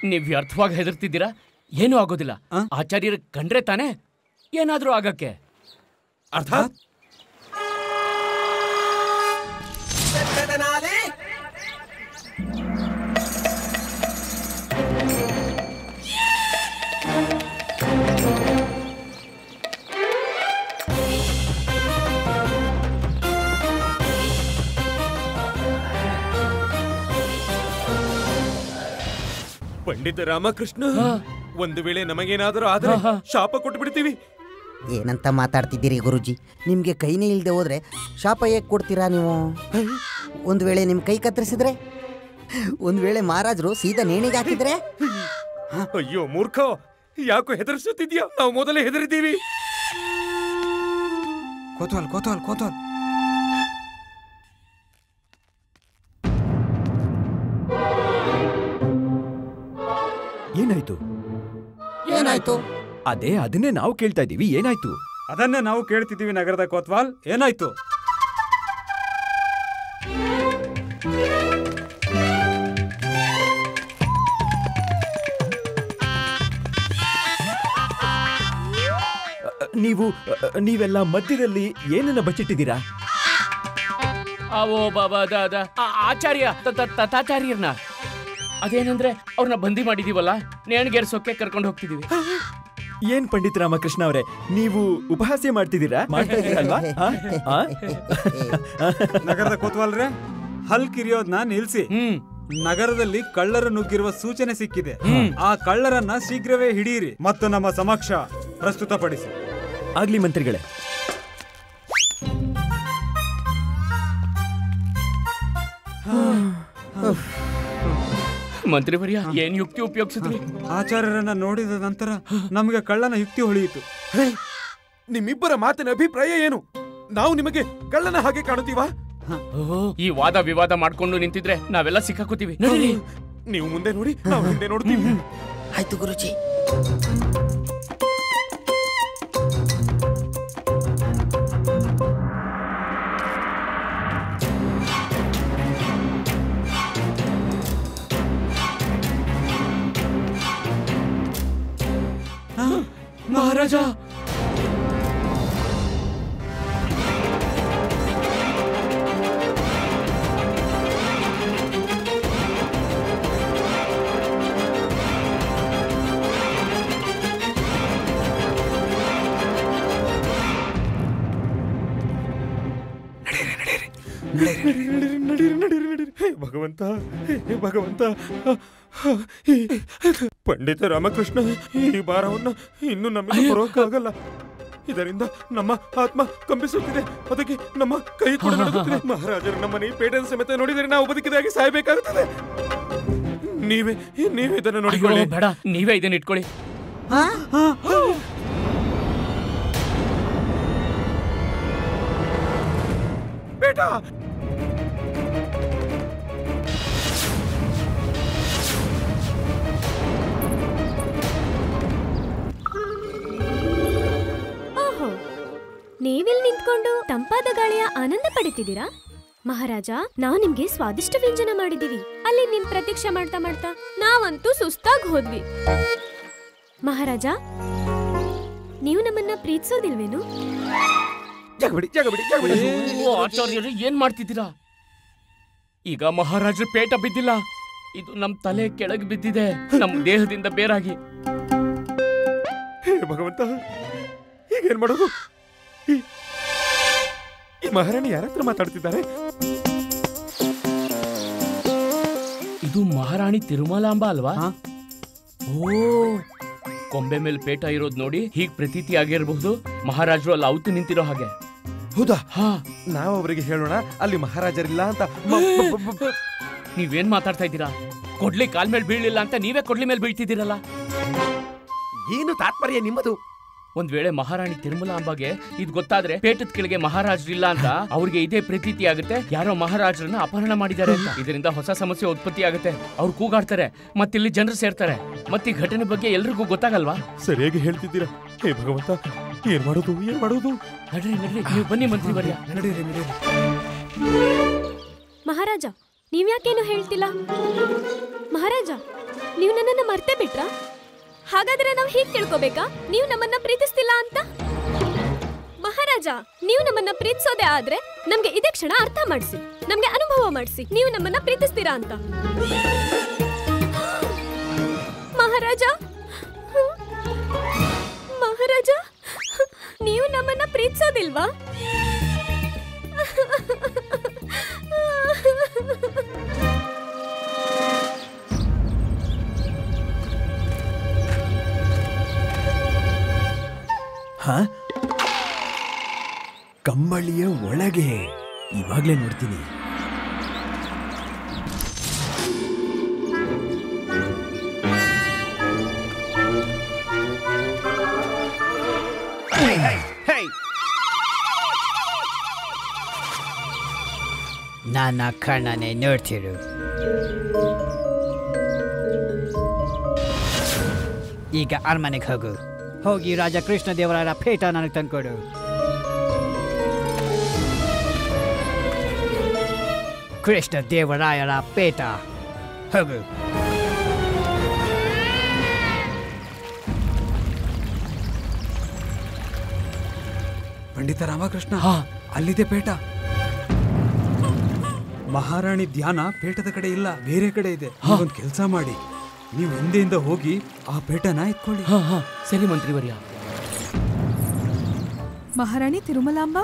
ನೀವ್ ವ್ಯರ್ಥವಾಗಿ ಹೆದರ್ತಿದ್ದೀರಾ? ಏನೂ ಆಗೋದಿಲ್ಲ. ಆಚಾರ್ಯರ ಕಂಡ್ರೆ ತಾನೇ ಏನಾದ್ರೂ ಆಗಕ್ಕೆ. ಅರ್ಥಾತ್ ಪಂಡಿತ ರಾಮಕೃಷ್ಣ, ಒಂದು ವೇಳೆ ನಮಗೇನಾದರೂ ಆದ್ರೆ ಶಾಪ ಕೊಟ್ಟು ಬಿಡ್ತೀವಿ. ಏನಂತ ಮಾತಾಡ್ತಿದ್ದೀರಿ ಗುರುಜಿ? ನಿಮ್ಗೆ ಕೈನೇ ಇಲ್ದೆ ಹೋದ್ರೆ ಶಾಪ ಹೇಗೆ ಕೊಡ್ತೀರಾ ನೀವು? ಒಂದು ವೇಳೆ ನಿಮ್ ಕೈ ಕತ್ತರಿಸಿದ್ರೆ, ಒಂದು ವೇಳೆ ಮಹಾರಾಜರು ಸೀದಾ ನೇಣಿಗೆ ಹಾಕಿದ್ರೆ? ಅಯ್ಯೋ ಮೂರ್ಖ, ಯಾಕೋ ಹೆದರ್ಸುತ್ತಿದ್ಯಾ? ನಾವು ಮೊದಲೇ ಹೆದರಿದ್ದೀವಿ. ಕೋತವಾಲ್ ಕೋತವಾಲ್ ಕೋತವಾಲ್. ಏನಾಯ್ತು? ಏನಾಯ್ತು? ಅದನ್ನೇ ನಾವು ಕೇಳ್ತಾ ಇದೀವಿ, ಏನಾಯ್ತು? ಅದನ್ನೇ ನಾವು ಕೇಳ್ತಿದ್ದೀವಿ ನಗರದ ಕೋತ್ವಾಲ್, ಏನಾಯ್ತು? ನೀವೆಲ್ಲ ಮಧ್ಯದಲ್ಲಿ ಏನನ್ನ ಬಚ್ಚಿಟ್ಟಿದ್ದೀರಾ? ಅವೋ ಬಾಬಾ ಆಚಾರ್ಯ ತಥಾಚಾರ್ಯರ್ನ ಅದೇನಂದ್ರೆ ಅವ್ರನ್ನ ಬಂದಿ ಮಾಡಿದೀವಲ್ಲ, ನೇಣಿಗೇರ್ಸೋಕೆ ಕರ್ಕೊಂಡು ಹೋಗ್ತಿದೀವಿ. ಏನ್ ಪಂಡಿತ್ ರಾಮಕೃಷ್ಣ ಅವರೇ, ನೀವು ಉಪಹಾಸ್ಯ ಮಾಡ್ತಾ ಇದೀರಲ್ವಾ? ನಗರದ ಕೋತ್ವಾಲ್ರೆ, ಹಲ್ ಕಿರಿಯೋದ್ನ ನಿಲ್ಸಿ. ನಗರದಲ್ಲಿ ಕಳ್ಳರು ನುಗ್ಗಿರುವ ಸೂಚನೆ ಸಿಕ್ಕಿದೆ. ಆ ಕಳ್ಳರನ್ನ ಶೀಘ್ರವೇ ಹಿಡಿಯಿರಿ ಮತ್ತು ನಮ್ಮ ಸಮಕ್ಷ ಪ್ರಸ್ತುತಪಡಿಸಿ. ಆಗ್ಲಿ ಮಂತ್ರಿಗಳೇ. ಮಂತ್ರಿವರ್ಯ, ಏನ್ ಯುಕ್ತಿ ಉಪಯೋಗಿಸಿದ್ರಿ? ಆಚಾರ್ಯರನ್ನ ನೋಡಿದ ನಂತರ ನಮಗೆ ಕಳ್ಳನ ಯುಕ್ತಿ ಹೊಳೆಯಿತು. ನಿಮ್ಮಿಬ್ಬರ ಮಾತಿನ ಅಭಿಪ್ರಾಯ ಏನು? ನಾವು ನಿಮಗೆ ಕಳ್ಳನ ಹಾಗೆ ಕಾಣುತ್ತೀವಾ? ಈ ವಾದ ವಿವಾದ ಮಾಡ್ಕೊಂಡು ನಿಂತಿದ್ರೆ ನಾವೆಲ್ಲ ಸಿಕ್ಕಾಕೋತೀವಿ. ನಡೀರಿ. ನೀವು ಮುಂದೆ ನೋಡಿ, ನಾವು ಹಿಂದೆ ನೋಡ್ತೀವಿ. ಆಯ್ತು ಗುರುಜಿ. ಮಹಾರಾಜ, ಭಗವಂತ, ಭಗವಂತ, ಪಂಡಿತ ರಾಮಕೃಷ್ಣ ಈ ಭಾರವನ್ನ ಇನ್ನು ನಮಗೆ ಬರೋಕ್ಕಾಗಲ್ಲ. ಇದರಿಂದ ನಮ್ಮ ಆತ್ಮ ಕಂಪಿಸುತ್ತಿದೆ, ಅದಕ್ಕೆ ನಮ್ಮ ಕೈ ಕೂಡ ನಡುಗುತ್ತಿದೆ. ಮಹಾರಾಜರು ನಮ್ಮನೆ ಪೇಟದ ಸಮೇತ ನೋಡಿದರೆ ನಾವು ಬದುಕಿದಾಗಿ ಸಾಯಬೇಕಾಗುತ್ತದೆ. ನೀವೇ ಇದನ್ನು ನೋಡಿಕೊಳ್ಳಿ. ಬೇಡ, ನೀವೇ ಇದನ್ನ ಇಟ್ಕೊಳ್ಳಿ. ಬೇಟ, ನೀವಿಲ್ಲಿ ನಿಂತ್ಕೊಂಡು ತಂಪಾದ ಗಾಳಿಯ ಆನಂದ ಪಡಿತಿದ್ದೀರಾ? ಮಹಾರಾಜ, ನಾವು ನಿಮ್ಗೆ ಸ್ವಾದಿಷ್ಟ ವ್ಯಂಜನ ಮಾಡಿದೀವಿ. ಅಲ್ಲಿ ನಿಮ್ ಪ್ರತೀಕ್ಷೆ ಮಾಡ್ತಾ ಮಾಡ್ತಾ ನಾವಂತೂ ಸುಸ್ತಾಗಿ ಹೋದ್ವಿ. ಮಹಾರಾಜ, ನೀವು ನಮ್ಮನ್ನ ಪ್ರೀತಿಸೋದಿಲ್ವೇನು? ಆಚಾರ್ಯರು, ಏನ್ ಮಾಡ್ತಿದ್ದೀರಾ? ಈಗ ಮಹಾರಾಜರ ಪೇಟ ಬಿದ್ದಿಲ್ಲ, ಇದು ನಮ್ ತಲೆ ಕೆಳಗೆ ಬಿದ್ದಿದೆ, ನಮ್ ದೇಹದಿಂದ ಬೇರಾಗಿ. ಭಗವಂತ, ಈಗೇನ್ ಮಾಡೋದು? ಈ ಮಹಾರಾಣಿ ಯಾರ ಹತ್ರ ಮಾತಾಡ್ತಿದ್ದಾರೆ? ಇದು ಮಹಾರಾಣಿ ತಿರುಮಲಾಂಬ ಅಲ್ವಾ? ಓ, ಕೊಂಬೆ ಮೇಲೆ ಪೇಟ ಇರೋದ್ ನೋಡಿ ಹೀಗ್ ಪ್ರತೀತಿ ಆಗಿರಬಹುದು. ಮಹಾರಾಜರು ಅಲ್ಲಿ ಅವತ್ತು ನಿಂತಿರೋ ಹಾಗೆ. ಹೌದಾ? ನಾವು ಅವರಿಗೆ ಹೇಳೋಣ ಅಲ್ಲಿ ಮಹಾರಾಜರಿಲ್ಲ ಅಂತ. ನೀವೇನ್ ಮಾತಾಡ್ತಾ ಇದ್ದೀರಾ? ಕೊಡ್ಲಿ ಕಾಲ್ ಮೇಲೆ ಬೀಳಿಲ್ಲ ಅಂತ ನೀವೇ ಕೊಡ್ಲಿ ಮೇಲೆ ಬೀಳ್ತಿದ್ದೀರಲ್ಲ. ಏನು ತಾತ್ಪರ್ಯ ನಿಮ್ಮದು? ಒಂದ್ ವೇಳೆ ಮಹಾರಾಣಿ ತಿರುಮಲಾಂಬಾಗೆ ಇದು ಗೊತ್ತಾದ್ರೆ ಪೇಟದ ಕೆಳಗೆ ಮಹಾರಾಜರಿಲ್ಲ ಅಂತ ಅವ್ರಿಗೆ ಇದೇ ಪ್ರತೀತಿ ಆಗುತ್ತೆ, ಯಾರೋ ಮಹಾರಾಜರನ್ನ ಅಪಹರಣ ಮಾಡಿದ್ದಾರೆ ಅಂತ. ಇದರಿಂದ ಹೊಸ ಸಮಸ್ಯೆ ಉತ್ಪತ್ತಿ ಆಗುತ್ತೆ. ಅವ್ರು ಕೂಗಾಡ್ತಾರೆ, ಮತ್ತಿಲ್ಲಿ ಜನರು ಸೇರ್ತಾರೆ, ಮತ್ತೆ ಈ ಘಟನೆ ಬಗ್ಗೆ ಎಲ್ರಿಗೂ ಗೊತ್ತಾಗಲ್ವಾ? ಸರಿಯಾಗಿ ಹೇಳ್ತಿದ್ದೀರಾ. ಹೇ ಭಗವಂತ, ಏನ್ ಮಾಡೋದು? ನಡ್ರಿ, ನೀವು ಬನ್ನಿ ಮಂತ್ರಿವರ್ಯ. ಮಹಾರಾಜ, ನೀವ್ಯಾಕೇನು ಹೇಳ್ತಿಲ್ಲ? ಮಹಾರಾಜ, ನೀವು ನನ್ನನ್ನ ಮರ್ತೇ ಬಿಟ್ರಾ? ಹಾಗಾದ್ರೆ ನಾವು ಹೀಗೆ ತಿಳ್ಕೋಬೇಕಾ ನೀವು ನಮ್ಮನ್ನ ಪ್ರೀತಿಸ್ತಿಲ್ಲ ಅಂತ? ಮಹಾರಾಜ, ನೀವು ನಮ್ಮನ್ನ ಪ್ರೀತಿಸೋದೇ ಆದ್ರೆ ನಮ್ಗೆ ಇದೇ ಕ್ಷಣ ಅರ್ಥ ಮಾಡಿಸಿ, ನಮ್ಗೆ ಅನುಭವ ಮಾಡಿಸಿ ನೀವು ನಮ್ಮನ್ನ ಪ್ರೀತಿಸ್ತೀರಾ ಅಂತ. ಮಹಾರಾಜ, ಮಹಾರಾಜ, ನೀವು ನಮ್ಮನ್ನ ಪ್ರೀತಿಸೋದಿಲ್ವಾ? ಕಮ್ಮಳಿಯ ಒಳಗೆ ಇವಾಗ್ಲೇ ನೋಡ್ತೀನಿ. ನನ್ನ ಕಣ್ಣನೆ ನೋಡ್ತಿರು. ಈಗ ಅರಮನೆಗೆ ಹೋಗು. ಹೋಗಿ ರಾಜ ಕೃಷ್ಣ ದೇವರಾಯರ ಪೇಟ ನನಗೆ ತಂದ್ಕೊಡು. ಕೃಷ್ಣ ದೇವರಾಯರ ಪೇಟ ಹೋಗು. ಪಂಡಿತ ರಾಮಕೃಷ್ಣ, ಅಲ್ಲಿದೆ ಪೇಟ. ಮಹಾರಾಣಿ ಧ್ಯಾನ ಪೇಟದ ಕಡೆ ಇಲ್ಲ, ಬೇರೆ ಕಡೆ ಇದೆ. ಒಂದು ಕೆಲಸ ಮಾಡಿ, ನೀವು ಹಿಂದೆಯಿಂದ ಹೋಗಿ ಆ ಪೇಟನ ಎತ್ಕೊಳ್ಳಿ. ಸರಿ ಮಂತ್ರಿವರ್ಯ. ಮಹಾರಾಣಿ ತಿರುಮಲಾಂಬ,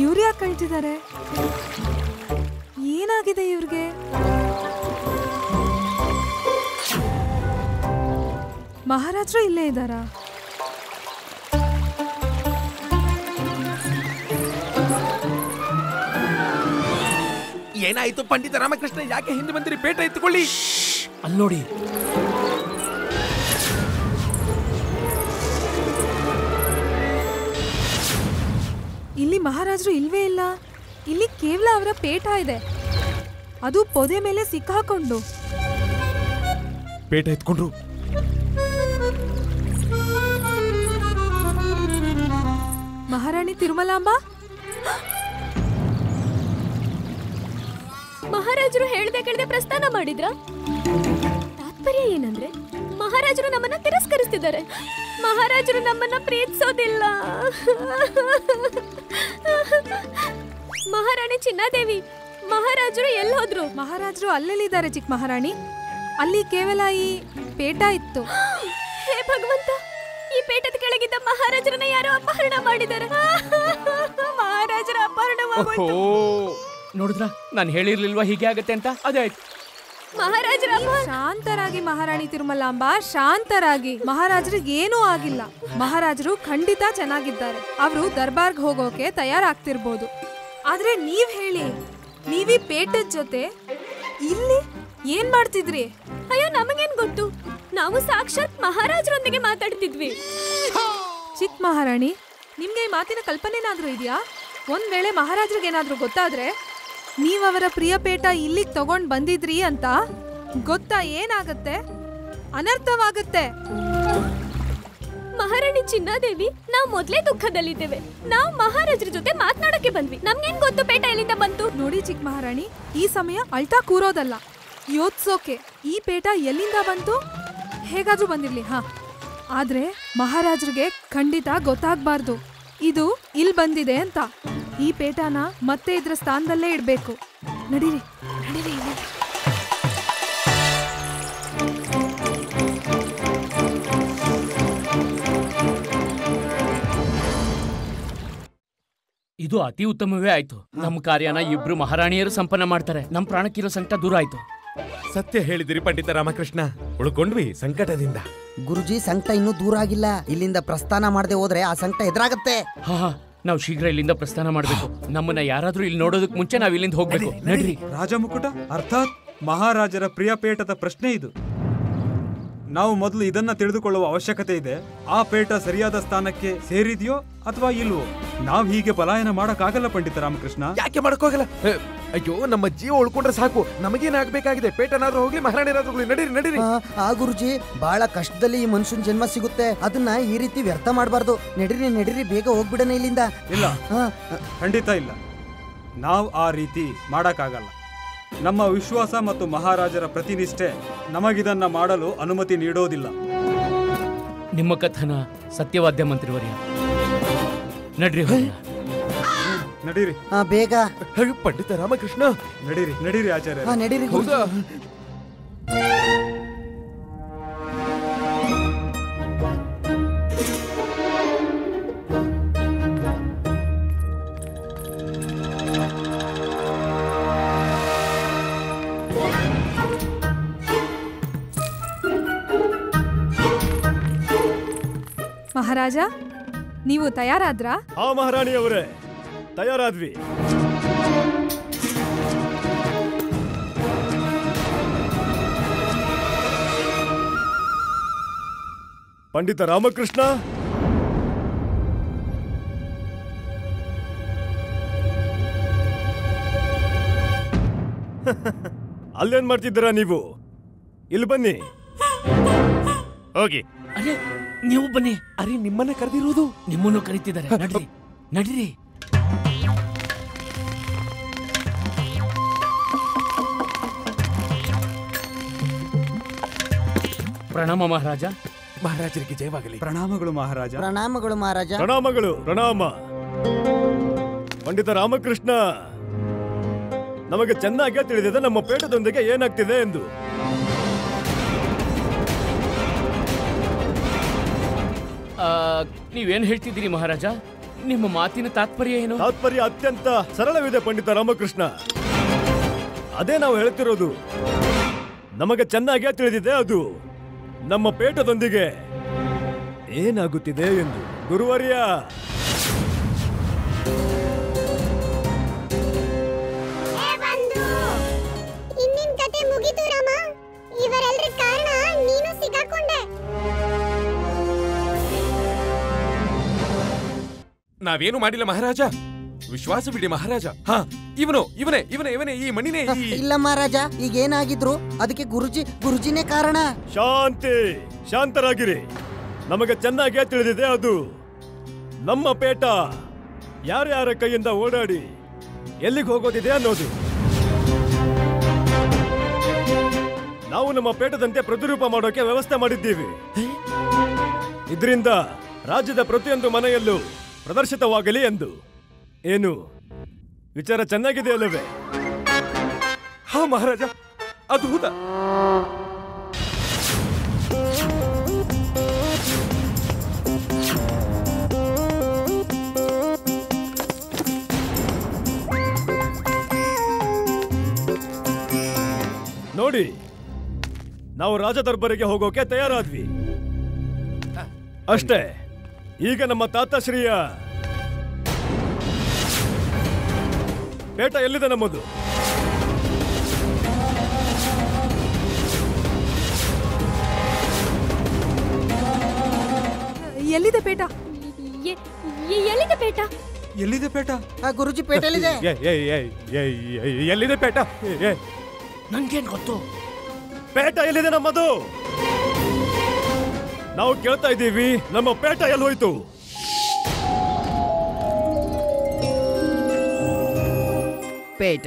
ಇವ್ರು ಯಾಕೆ ಕಳ್ತಿದ್ದಾರೆ? ಏನಾಗಿದೆ ಇವ್ರಿಗೆ? ಮಹಾರಾಜರು ಇಲ್ಲೇ ಇದ್ದಾರಾ? ಏನಾಯ್ತು ಪಂಡಿತ ರಾಮಕೃಷ್ಣ? ಯಾಕೆ ಹಿಂದೆ ಬಂದಿರಿ? ಪೇಟ ಎತ್ಕೊಳ್ಳಿ. ಅಲ್ಲಿ ನೋಡಿ. ಇಲ್ಲಿ ಮಹಾರಾಜರು ಇಲ್ವೇ ಇಲ್ಲ. ಇಲ್ಲಿ ಕೇವಲ ಅವರ ಪೇಟ ಇದೆ, ಅದು ಪೊದೆ ಮೇಲೆ ಸಿಕ್ಕಾಕೊಂಡು. ಪೇಟ ಎತ್ಕೊಂಡ್ರು. ಮಹಾರಾಣಿ ತಿರುಮಲಾಂಬ, ಮಹಾರಾಜರು ಹೇಳ್ದೆ ಕೇಳ್ದೆ ಪ್ರಸ್ಥಾನ ಮಾಡಿದ್ರ? ತಾತ್ಪರ್ಯ ಏನಂದ್ರೆ ಮಹಾರಾಜರು ನಮ್ಮನ್ನ ತಿರಸ್ಕರಿಸ್ತಿದ್ದಾರೆ. ಮಹಾರಾಜರು ನಮ್ಮನ್ನ ಪ್ರೀತಿಸೋದಿಲ್ಲ. ಮಹಾರಾಣಿ ಚಿನ್ನಾದೇವಿ, ಮಹಾರಾಜರು ಎಲ್ಲಿ ಹೋದ್ರು? ಮಹಾರಾಜರು ಅಲ್ಲೆಲ್ಲಿದ್ದಾರೆ ಚಿಕ್ಕ ಮಹಾರಾಣಿ. ಅಲ್ಲಿ ಕೇವಲ ಈ ಪೇಟ ಇತ್ತು. ಹೇ ಭಗವಂತ, ಈ ಪೇಟದ ಕೆಳಗಿದ್ದ ಮಹಾರಾಜರನ್ನ ಯಾರೋ ಅಪಹರಣ ಮಾಡಿದ್ದಾರೆ. ಮಹಾರಾಜರ ಅಪಹರಣವಾಗೋಯ್ತು. ನೋಡಿದ್ರ, ನಾನು ಹೇಳಿರ್ಲಿಲ್ವಾ ಹೀಗೆ ಆಗತ್ತೆ ಅಂತ? ಅದೇ ಆಯ್ತು. ಮಹಾರಾಜರ ಶಾಂತರಾಗಿ ಮಹಾರಾಣಿ ತಿರುಮಲಾಂಬ, ಶಾಂತರಾಗಿ. ಮಹಾರಾಜರಿಗೆ ಏನೂ ಆಗಿಲ್ಲ. ಮಹಾರಾಜರು ಖಂಡಿತ ಚೆನ್ನಾಗಿದ್ದಾರೆ. ಅವರು ದರ್ಬಾರ್ಗೆ ಹೋಗೋಕೆ ತಯಾರಾಗ್ತಿರ್ಬೋದು. ಆದ್ರೆ ನೀವ್ ಹೇಳಿ, ನೀವೀ ಪೇಟದ ಜೊತೆ ಇಲ್ಲಿ ಏನ್ ಮಾಡ್ತಿದ್ರಿ? ಅಯ್ಯೋ, ನಮಗೇನ್ ಗೊತ್ತು? ನಾವು ಸಾಕ್ಷಾತ್ ಮಹಾರಾಜರೊಂದಿಗೆ ಮಾತಾಡ್ತಿದ್ವಿ. ಚಿಕ್ಕ ಮಹಾರಾಣಿ, ನಿಮ್ಗೆ ಈ ಮಾತಿನ ಕಲ್ಪನೆನಾದ್ರೂ ಇದೆಯಾ? ಒಂದ್ ವೇಳೆ ಮಹಾರಾಜರಿಗೆ ಏನಾದ್ರೂ ಗೊತ್ತಾದ್ರೆ ನೀವ್ ಅವರ ಪ್ರಿಯ ಪೇಟ ಇಲ್ಲಿಗೆ ತಗೊಂಡ್ ಬಂದಿದ್ರಿ ಅಂತ ಗೊತ್ತಾ ಏನಾಗತ್ತೆ? ಅನರ್ಥವಾಗತ್ತೆ. ಮಹಾರಾಣಿ ಚಿನ್ನಾದೇವಿ, ನಾವು ಮೊದ್ಲೇ ದುಃಖದಲ್ಲಿದ್ದೇವೆ. ನಾವು ಮಹಾರಾಜರ ಜೊತೆ ಮಾತನಾಡಕ್ಕೆ ಬಂದ್ವಿ. ನಮ್ಗೇನ್ ಗೊತ್ತು ಪೇಟ ಎಲ್ಲಿಂದ ಬಂತು? ನೋಡಿ ಚಿಕ್ಕ ಮಹಾರಾಣಿ, ಈ ಸಮಯ ಅಳ್ತಾ ಕೂರೋದಲ್ಲ, ಯೋಚಿಸೋಕೆ. ಈ ಪೇಟ ಎಲ್ಲಿಂದ ಬಂತು? ಹೇಗಾದ್ರೂ ಬಂದಿರ್ಲಿ, ಆದ್ರೆ ಮಹಾರಾಜರಿಗೆ ಖಂಡಿತ ಗೊತ್ತಾಗ್ಬಾರ್ದು ಇದು ಇಲ್ಲಿ ಬಂದಿದೆ ಅಂತ. ಈ ಪೇಟನ ಮತ್ತೆ ಇದ್ರ ಸ್ಥಾನದಲ್ಲೇ ಇಡ್ಬೇಕು. ನಡೀರಿ ನಡೀರಿ. ಇದು ಅತಿ ಉತ್ತಮವೇ ಆಯ್ತು. ನಮ್ಮ ಕಾರ್ಯನ ಇಬ್ರು ಮಹಾರಾಣಿಯರು ಸಂಪನ್ನ ಮಾಡ್ತಾರೆ. ನಮ್ಮ ಪ್ರಾಣಕ್ಕಿರೋ ಸಂಕಟ ದೂರ ಆಯ್ತು. ಸತ್ಯ ಹೇಳಿದಿರಿ ಪಂಡಿತ ರಾಮಕೃಷ್ಣ, ಉಳ್ಕೊಂಡ್ವಿ ಸಂಕಟದಿಂದ. ಗುರುಜಿ, ಸಂಕಟ ಇನ್ನೂ ದೂರ ಆಗಿಲ್ಲ. ಇಲ್ಲಿಂದ ಪ್ರಸ್ಥಾನ ಮಾಡದೆ ಹೋದ್ರೆ ಆ ಸಂಕಟ ಎದುರಾಗತ್ತೆ. ನಾವು ಶೀಘ್ರ ಇಲ್ಲಿಂದ ಪ್ರಸ್ಥಾನ ಮಾಡ್ಬೇಕು. ನಮ್ಮನ್ನ ಯಾರಾದ್ರೂ ಇಲ್ಲಿ ನೋಡೋದಕ್ ಮುಂಚೆ ನಾವ್ ಇಲ್ಲಿಂದ ಹೋಗ್ಬೇಕು. ನಡ್ರಿ. ರಾಜಮುಕುಟ, ಅರ್ಥಾತ್ ಮಹಾರಾಜರ ಪ್ರಿಯಪೇಟದ ಪ್ರಶ್ನೆ ಇದು. ನಾವು ಮೊದಲು ಇದನ್ನ ತಿಳಿದುಕೊಳ್ಳುವ ಅವಶ್ಯಕತೆ ಇದೆ. ಆ ಪೇಟ ಸರಿಯಾದ ಸ್ಥಾನಕ್ಕೆ ಸೇರಿದೆಯೋ ಅಥವಾ ಇಲ್ವೋ? ನಾವ್ ಹೀಗೆ ಪಲಾಯನ ಮಾಡಕ್ಕಾಗಲ್ಲ ಪಂಡಿತ ರಾಮಕೃಷ್ಣ. ಯಾಕೆ ಮಾಡಕ್ಕೋಗಲ್ಲ? ಅಯ್ಯೋ, ನಮ್ಮ ಜೀವ ಉಳ್ಕೊಂಡ್ರೆ ಸಾಕು. ನಮಗೇನಾಗಬೇಕಾಗಿದೆ? ಪೇಟನಾದ್ರೂ ಹೋಗ್ಲಿ, ಮಹಾರಾಣಿರಾದ್ರೂ ಹೋಗ್ಲಿ. ನಡೀರಿ ನಡೀರಿ. ಆ ಗುರುಜಿ, ಬಹಳ ಕಷ್ಟದಲ್ಲಿ ಈ ಮನುಷ್ಯನ ಜನ್ಮ ಸಿಗುತ್ತೆ. ಅದನ್ನ ಈ ರೀತಿ ವ್ಯರ್ಥ ಮಾಡಬಾರ್ದು. ನಡೀರಿ ನಡೀರಿ, ಬೇಗ ಹೋಗ್ಬಿಡೋಣ ಇಲ್ಲಿಂದ. ಇಲ್ಲ, ಖಂಡಿತ ಇಲ್ಲ. ನಾವು ಆ ರೀತಿ ಮಾಡಕ್ಕಾಗಲ್ಲ. ನಮ್ಮ ವಿಶ್ವಾಸ ಮತ್ತು ಮಹಾರಾಜರ ಪ್ರತಿನಿಷ್ಠೆ ನಮಗಿದನ್ನ ಮಾಡಲು ಅನುಮತಿ ನೀಡೋದಿಲ್ಲ. ನಿಮ್ಮ ಕಥನ ಸತ್ಯವಾದ್ಯ ಮಂತ್ರಿವರ್ಯ. ನಡ್ರಿ ನಡೀರಿ ಬೇಗ. ಪಂಡಿತ ರಾಮಕೃಷ್ಣ, ನಡೀರಿ ನಡೀರಿ ಆಚಾರ್ಯ. ನಡೀರಿ. ಹೌದಾ? ಮಹಾರಾಜ, ನೀವು ತಯಾರಾದ್ರಾ? ಮಹಾರಾಣಿಯವರೇ, ತಯಾರಾದ್ವಿ. ಪಂಡಿತ ರಾಮಕೃಷ್ಣ, ಅಲ್ಲೇನ್ ಮಾಡ್ತಿದ್ದೀರಾ ನೀವು? ಇಲ್ಲಿ ಬನ್ನಿ. ಹೋಗಿ. ಅರೆ ನೀವು ಬನ್ನಿ. ಅರೆ ನಿಮ್ಮನ್ನ ಕರೆದಿರೋದು. ನಿಮ್ಮನ್ನು ಕರೀತಿದ್ದಾರೆ, ನಡ್ರಿ ನಡ್ರಿ. ಪ್ರಣಾಮ ಮಹಾರಾಜ. ಮಹಾರಾಜರಿಗೆ ಜಯವಾಗಲಿ. ಪ್ರಣಾಮಗಳು ಮಹಾರಾಜ. ಪ್ರಣಾಮಗಳು ಮಹಾರಾಜ. ಪ್ರಣಾಮಗಳು. ಪ್ರಣಾಮ ಪಂಡಿತ ರಾಮಕೃಷ್ಣ. ನಮಗೆ ಚೆನ್ನಾಗಿ ತಿಳಿದಿದೆ ನಮ್ಮ ಪೇಟದೊಂದಿಗೆ ಏನಾಗ್ತಿದೆ ಎಂದು. ನೀವೇನ್ ಹೇಳ್ತಿದ್ದೀರಿ ಮಹಾರಾಜ? ನಿಮ್ಮ ಮಾತಿನ ತಾತ್ಪರ್ಯ ಏನು? ತಾತ್ಪರ್ಯ ಅತ್ಯಂತ ಸರಳವಿದೆ ಪಂಡಿತ ರಾಮಕೃಷ್ಣ. ಅದೇ ನಾವು ಹೇಳ್ತಿರೋದು. ನಮಗೆ ಚೆನ್ನಾಗಿ ತಿಳಿದಿದೆ ಅದು ನಮ್ಮ ಪೇಟದೊಂದಿಗೆ ಏನಾಗುತ್ತಿದೆ ಎಂದು. ಗುರುವರ್ಯ, ಇನ್ನಿನ ಕತೆ ಮುಗಿತು ರಾಮ. ಇವರೆಲ್ಲರ ಕಾರಣ ನೀನು ಸಿಕ್ಕಾಕೊಂಡೆ. ನಾವೇನು ಮಾಡಿಲ್ಲ ಮಹಾರಾಜ, ವಿಶ್ವಾಸ ಬಿಡಿ ಮಹಾರಾಜ. ಹಾ, ಇವನೇ ಈ ಮಣಿನೇ. ಇಲ್ಲ ಮಹಾರಾಜ, ಈಗ ಏನಾಗಿದ್ರು ಅದಕ್ಕೆ ಗುರುಜಿನೇ ಕಾರಣ. ಶಾಂತಿ, ಶಾಂತರಾಗಿರಿ. ನಮಗೆ ಚೆನ್ನಾಗಿ ತಿಳಿದಿದೆ ಅದು ನಮ್ಮ ಪೇಟ ಯಾರ್ಯಾರ ಕೈಯಿಂದ ಓಡಾಡಿ ಎಲ್ಲಿಗೆ ಹೋಗೋದಿದೆ ಅನ್ನೋದು. ನಾವು ನಮ್ಮ ಪೇಟದಂತೆ ಪ್ರತಿರೂಪ ಮಾಡೋಕೆ ವ್ಯವಸ್ಥೆ ಮಾಡಿದ್ದೀವಿ. ಇದರಿಂದ ರಾಜ್ಯದ ಪ್ರತಿಯೊಂದು ಮನೆಯಲ್ಲೂ ಪ್ರದರ್ಶಿತವಾಗಲಿ ಎಂದು. ಏನು ವಿಚಾರ ಚೆನ್ನಾಗಿದೆ ಅಲ್ಲವೇ? ಹಾ ಮಹಾರಾಜ, ಅದ್ಭುತ. ನೋಡಿ, ನಾವು ರಾಜದರ್ಬರಿಗೆ ಹೋಗೋಕೆ ತಯಾರಾದ್ವಿ ಅಷ್ಟೇ. ಈಗ ನಮ್ಮ ತಾತಶ್ರೀಯ ಪೇಟ ಎಲ್ಲಿದೆ ನಮ್ಮದು? ಎಲ್ಲಿದೆ ಪೇಟ? ಎಲ್ಲಿದೆ ಪೇಟ? ಎಲ್ಲಿದೆ ಪೇಟ? ಗುರುಜಿ ಪೇಟ ಎಲ್ಲಿದೆ? ಎಲ್ಲಿದೆ ಪೇಟ? ನನ್ಗೇನ್ ಗೊತ್ತು? ಪೇಟ ಎಲ್ಲಿದೆ ನಮ್ಮದು? ನಾವು ಕೇಳ್ತಾ ಇದ್ದೀವಿ, ನಮ್ಮ ಪೇಟ ಎಲ್ಲಿ ಹೋಯ್ತು? ಪೇಟ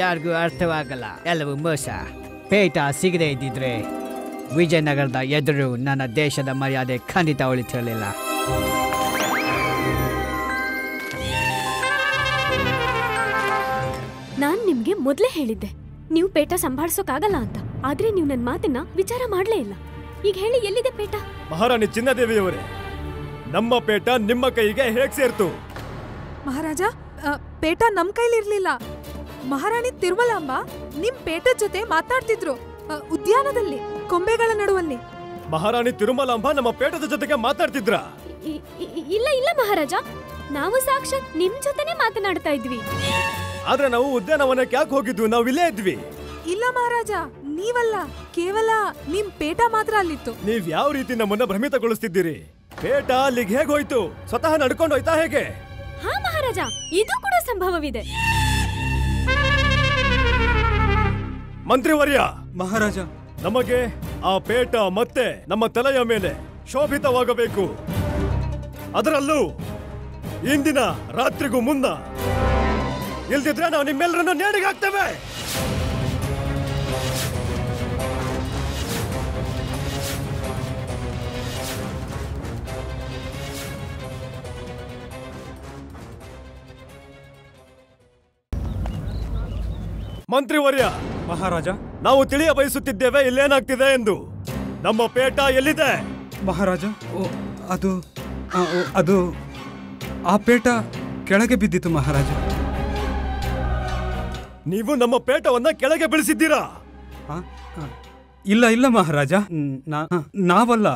ಯಾರಿಗೂ ಅರ್ಥವಾಗಲ್ಲ, ಎಲ್ಲವೂ ಮೋಸ. ಪೇಟ ಸಿಗದೆ ಇದ್ದಿದ್ರೆ ವಿಜಯನಗರದ ಎದುರು ನನ್ನ ದೇಶದ ಮರ್ಯಾದೆ ಖಂಡಿತ ಉಳಿತಿರಲಿಲ್ಲ. ನಾನ್ ನಿಮ್ಗೆ ಮೊದ್ಲೇ ಹೇಳಿದ್ದೆ ನೀವು ಪೇಟ ಸಂಭಾಳಿಸೋಕಾಗಲ್ಲ ಅಂತ. ಆದ್ರೆ ನೀವು ನನ್ನ ಮಾತನ್ನ ವಿಚಾರ ಮಾಡ್ಲೇ ಇಲ್ಲ. ಈಗ ಹೇಳಿ, ಎಲ್ಲಿದೆ ಪೇಟ? ಮಹಾರಾಣಿ ಚಿನ್ನದೇವಿಯವರೇ, ನಮ್ಮ ಪೇಟ ನಿಮ್ಮ ಕೈಗೆ ಹೇಗ್ ಸೇರ್ತು? ಮಹಾರಾಜ, ಪೇಟ ನಮ್ ಕೈಲಿರ್ಲಿಲ್ಲ. ಮಹಾರಾಣಿ ತಿರುಮಲಾಂಬ ನಿಮ್ ಪೇಟದ ಜೊತೆ ಮಾತಾಡ್ತಿದ್ರು ಉದ್ಯಾನದಲ್ಲಿ, ಕೊಂಬೆಗಳ ನಡುವಲ್ಲಿ. ಮಹಾರಾಣಿ ತಿರುಮಲಾಂಬ ನಮ್ಮ ಪೇಟದ ಜೊತೆಗೆ ಮಾತಾಡ್ತಿದ್ರ? ಇಲ್ಲ ಇಲ್ಲ ಮಹಾರಾಜ, ನಾವು ಸಾಕ್ಷಾತ್ ನಿಮ್ ಜೊತೆನೆ ಮಾತನಾಡ್ತಾ ಇದ್ವಿ. ಆದ್ರೆ ನಾವು ಉದ್ಯಾನವನಕ್ಕೆ ಯಾಕೆ ಹೋಗಿದ್ವಿ? ನಾವು ಇಲ್ಲೇ ಇದ್ವಿ. ಇಲ್ಲ ಮಹಾರಾಜ, ನೀವಲ್ಲ, ಕೇವಲ ನಿಮ್ ಪೇಟ ಮಾತ್ರ ಅಲ್ಲಿತ್ತು. ನೀವ್ ಯಾವ ರೀತಿ ನಮ್ಮನ್ನ ಭ್ರಮಿತಗೊಳಿಸ್ತಿದ್ದೀರಿ? ಪೇಟ ಅಲ್ಲಿಗೆ ಹೇಗೆ ಹೋಯ್ತು? ಸ್ವತಃ ನಡ್ಕೊಂಡು ಹೋಯ್ತಾ ಹೇಗೆ? ಹಾ ಮಹಾರಾಜ, ಇದು ಕೂಡ ಸಂಭವವಿದೆ. ಮಂತ್ರಿವರ್ಯ, ಮಹಾರಾಜ, ನಮಗೆ ಆ ಪೇಟ ಮತ್ತೆ ನಮ್ಮ ತಲೆಯ ಮೇಲೆ ಶೋಭಿತವಾಗಬೇಕು. ಅದರಲ್ಲೂ ಇಂದಿನ ರಾತ್ರಿಗೂ ಮುನ್ನ. ಇಲ್ದಿದ್ರೆ ನಾವು ನಿಮ್ಮೆಲ್ಲರನ್ನು ನೇಣಿಗೆ ಹಾಕ್ತೇವೆ. ಮಂತ್ರಿವರ್ಯ, ಮಹಾರಾಜ, ನಾವು ತಿಳಿಯ ಬಯಸುತ್ತಿದ್ದೇವೆ ಇಲ್ಲೇನಾಗ್ತಿದೆ ಎಂದು. ನಮ್ಮ ಪೇಟ ಎಲ್ಲಿದೆ? ಮಹಾರಾಜ, ಅದು ಆ ಪೇಟ ಕೆಳಗೆ ಬಿದ್ದಿತ್ತು ಮಹಾರಾಜ. ನೀವು ನಮ್ಮ ಪೇಟವನ್ನ ಕೆಳಗೆ ಬೀಳಿಸಿದ್ದೀರಾ? ಇಲ್ಲ ಇಲ್ಲ ಮಹಾರಾಜ, ನಾವಲ್ಲ.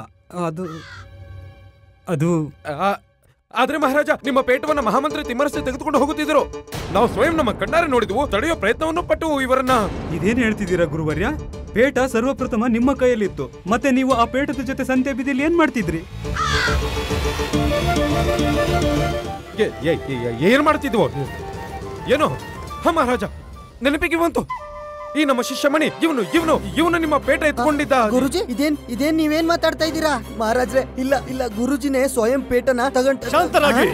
ಅದು ಆದ್ರೆ ಮಹಾರಾಜ, ನಿಮ್ಮ ಪೇಟವನ್ನ ಮಹಾಮಂತ್ರಿ ತಿಮ್ಮರಸೆ ತೆಗೆದುಕೊಂಡು ಹೋಗುತ್ತಿದ್ರು. ನಾವು ಸ್ವಯಂ ನಮ್ಮ ಕಣ್ಣಾರೆ ನೋಡಿದ್ವು, ತಡೆಯೋ ಪ್ರಯತ್ನವನ್ನು ಪಟ್ಟು ಇವರನ್ನ. ಇದೇನು ಹೇಳ್ತಿದ್ದೀರಾ ಗುರುವರ್ಯ? ಪೇಟ ಸರ್ವಪ್ರಥಮ ನಿಮ್ಮ ಕೈಯಲ್ಲಿತ್ತು, ಮತ್ತೆ ನೀವು ಆ ಪೇಟದ ಜೊತೆ ಸಂತೆ ಬೀದಿಲಿ ಏನ್ ಮಾಡ್ತಿದ್ರಿ? ಏನ್ ಮಾಡ್ತಿದ್ವು? ಏನೋ? ಹ ಮಹಾರಾಜ, ನೆನಪಿಗೆ ಬಂತು. ಈ ನಮ್ಮ ಶಿಷ್ಯಮಣಿ ಇವನು ಇವನು ಇವನು ನಿಮ್ಮ ಪೇಟ ಎತ್ಕೊಂಡಿದ್ದ. ಗುರುಜಿ ಇದೇನ್ ನೀವೇನ್ ಮಾತಾಡ್ತಾ ಇದ್ದೀರಾ? ಮಹಾರಾಜ್ರೆ, ಇಲ್ಲ ಇಲ್ಲ, ಗುರುಜಿನೇ ಸ್ವಯಂ ಪೇಟನ ತಗೊಂಡ. ಶಾಂತರಾಗಿ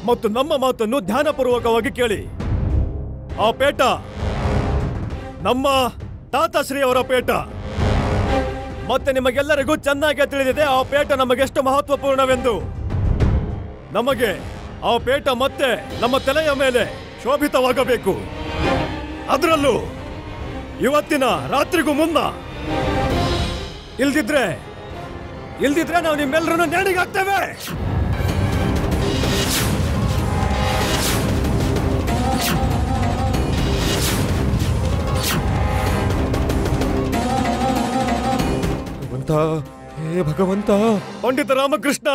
ಮತ್ತು ನಮ್ಮ ಮಾತನ್ನು ಧ್ಯಾನಪೂರ್ವಕವಾಗಿ ಕೇಳಿ. ಆ ಪೇಟ ನಮ್ಮ ತಾತಾಶ್ರೀ ಅವರ ಪೇಟ. ಮತ್ತೆ ನಿಮಗೆಲ್ಲರಿಗೂ ಚೆನ್ನಾಗಿ ತಿಳಿದಿದೆ ಆ ಪೇಟ ನಮಗೆಷ್ಟು ಮಹತ್ವಪೂರ್ಣವೆಂದು. ನಮಗೆ ಆ ಪೇಟ ಮತ್ತೆ ನಮ್ಮ ತಲೆಯ ಮೇಲೆ ಶೋಭಿತವಾಗಬೇಕು. ಅದರಲ್ಲೂ ಇವತ್ತಿನ ರಾತ್ರಿಗೂ ಮುನ್ನ. ಇಲ್ದಿದ್ರೆ ನಾವು ನಿಮ್ಮೆಲ್ಲರನ್ನು ನೇಣಿಗಾಗ್ತೇವೆ. ಹೇ ಭಗವಂತ. ಪಂಡಿತ ರಾಮಕೃಷ್ಣ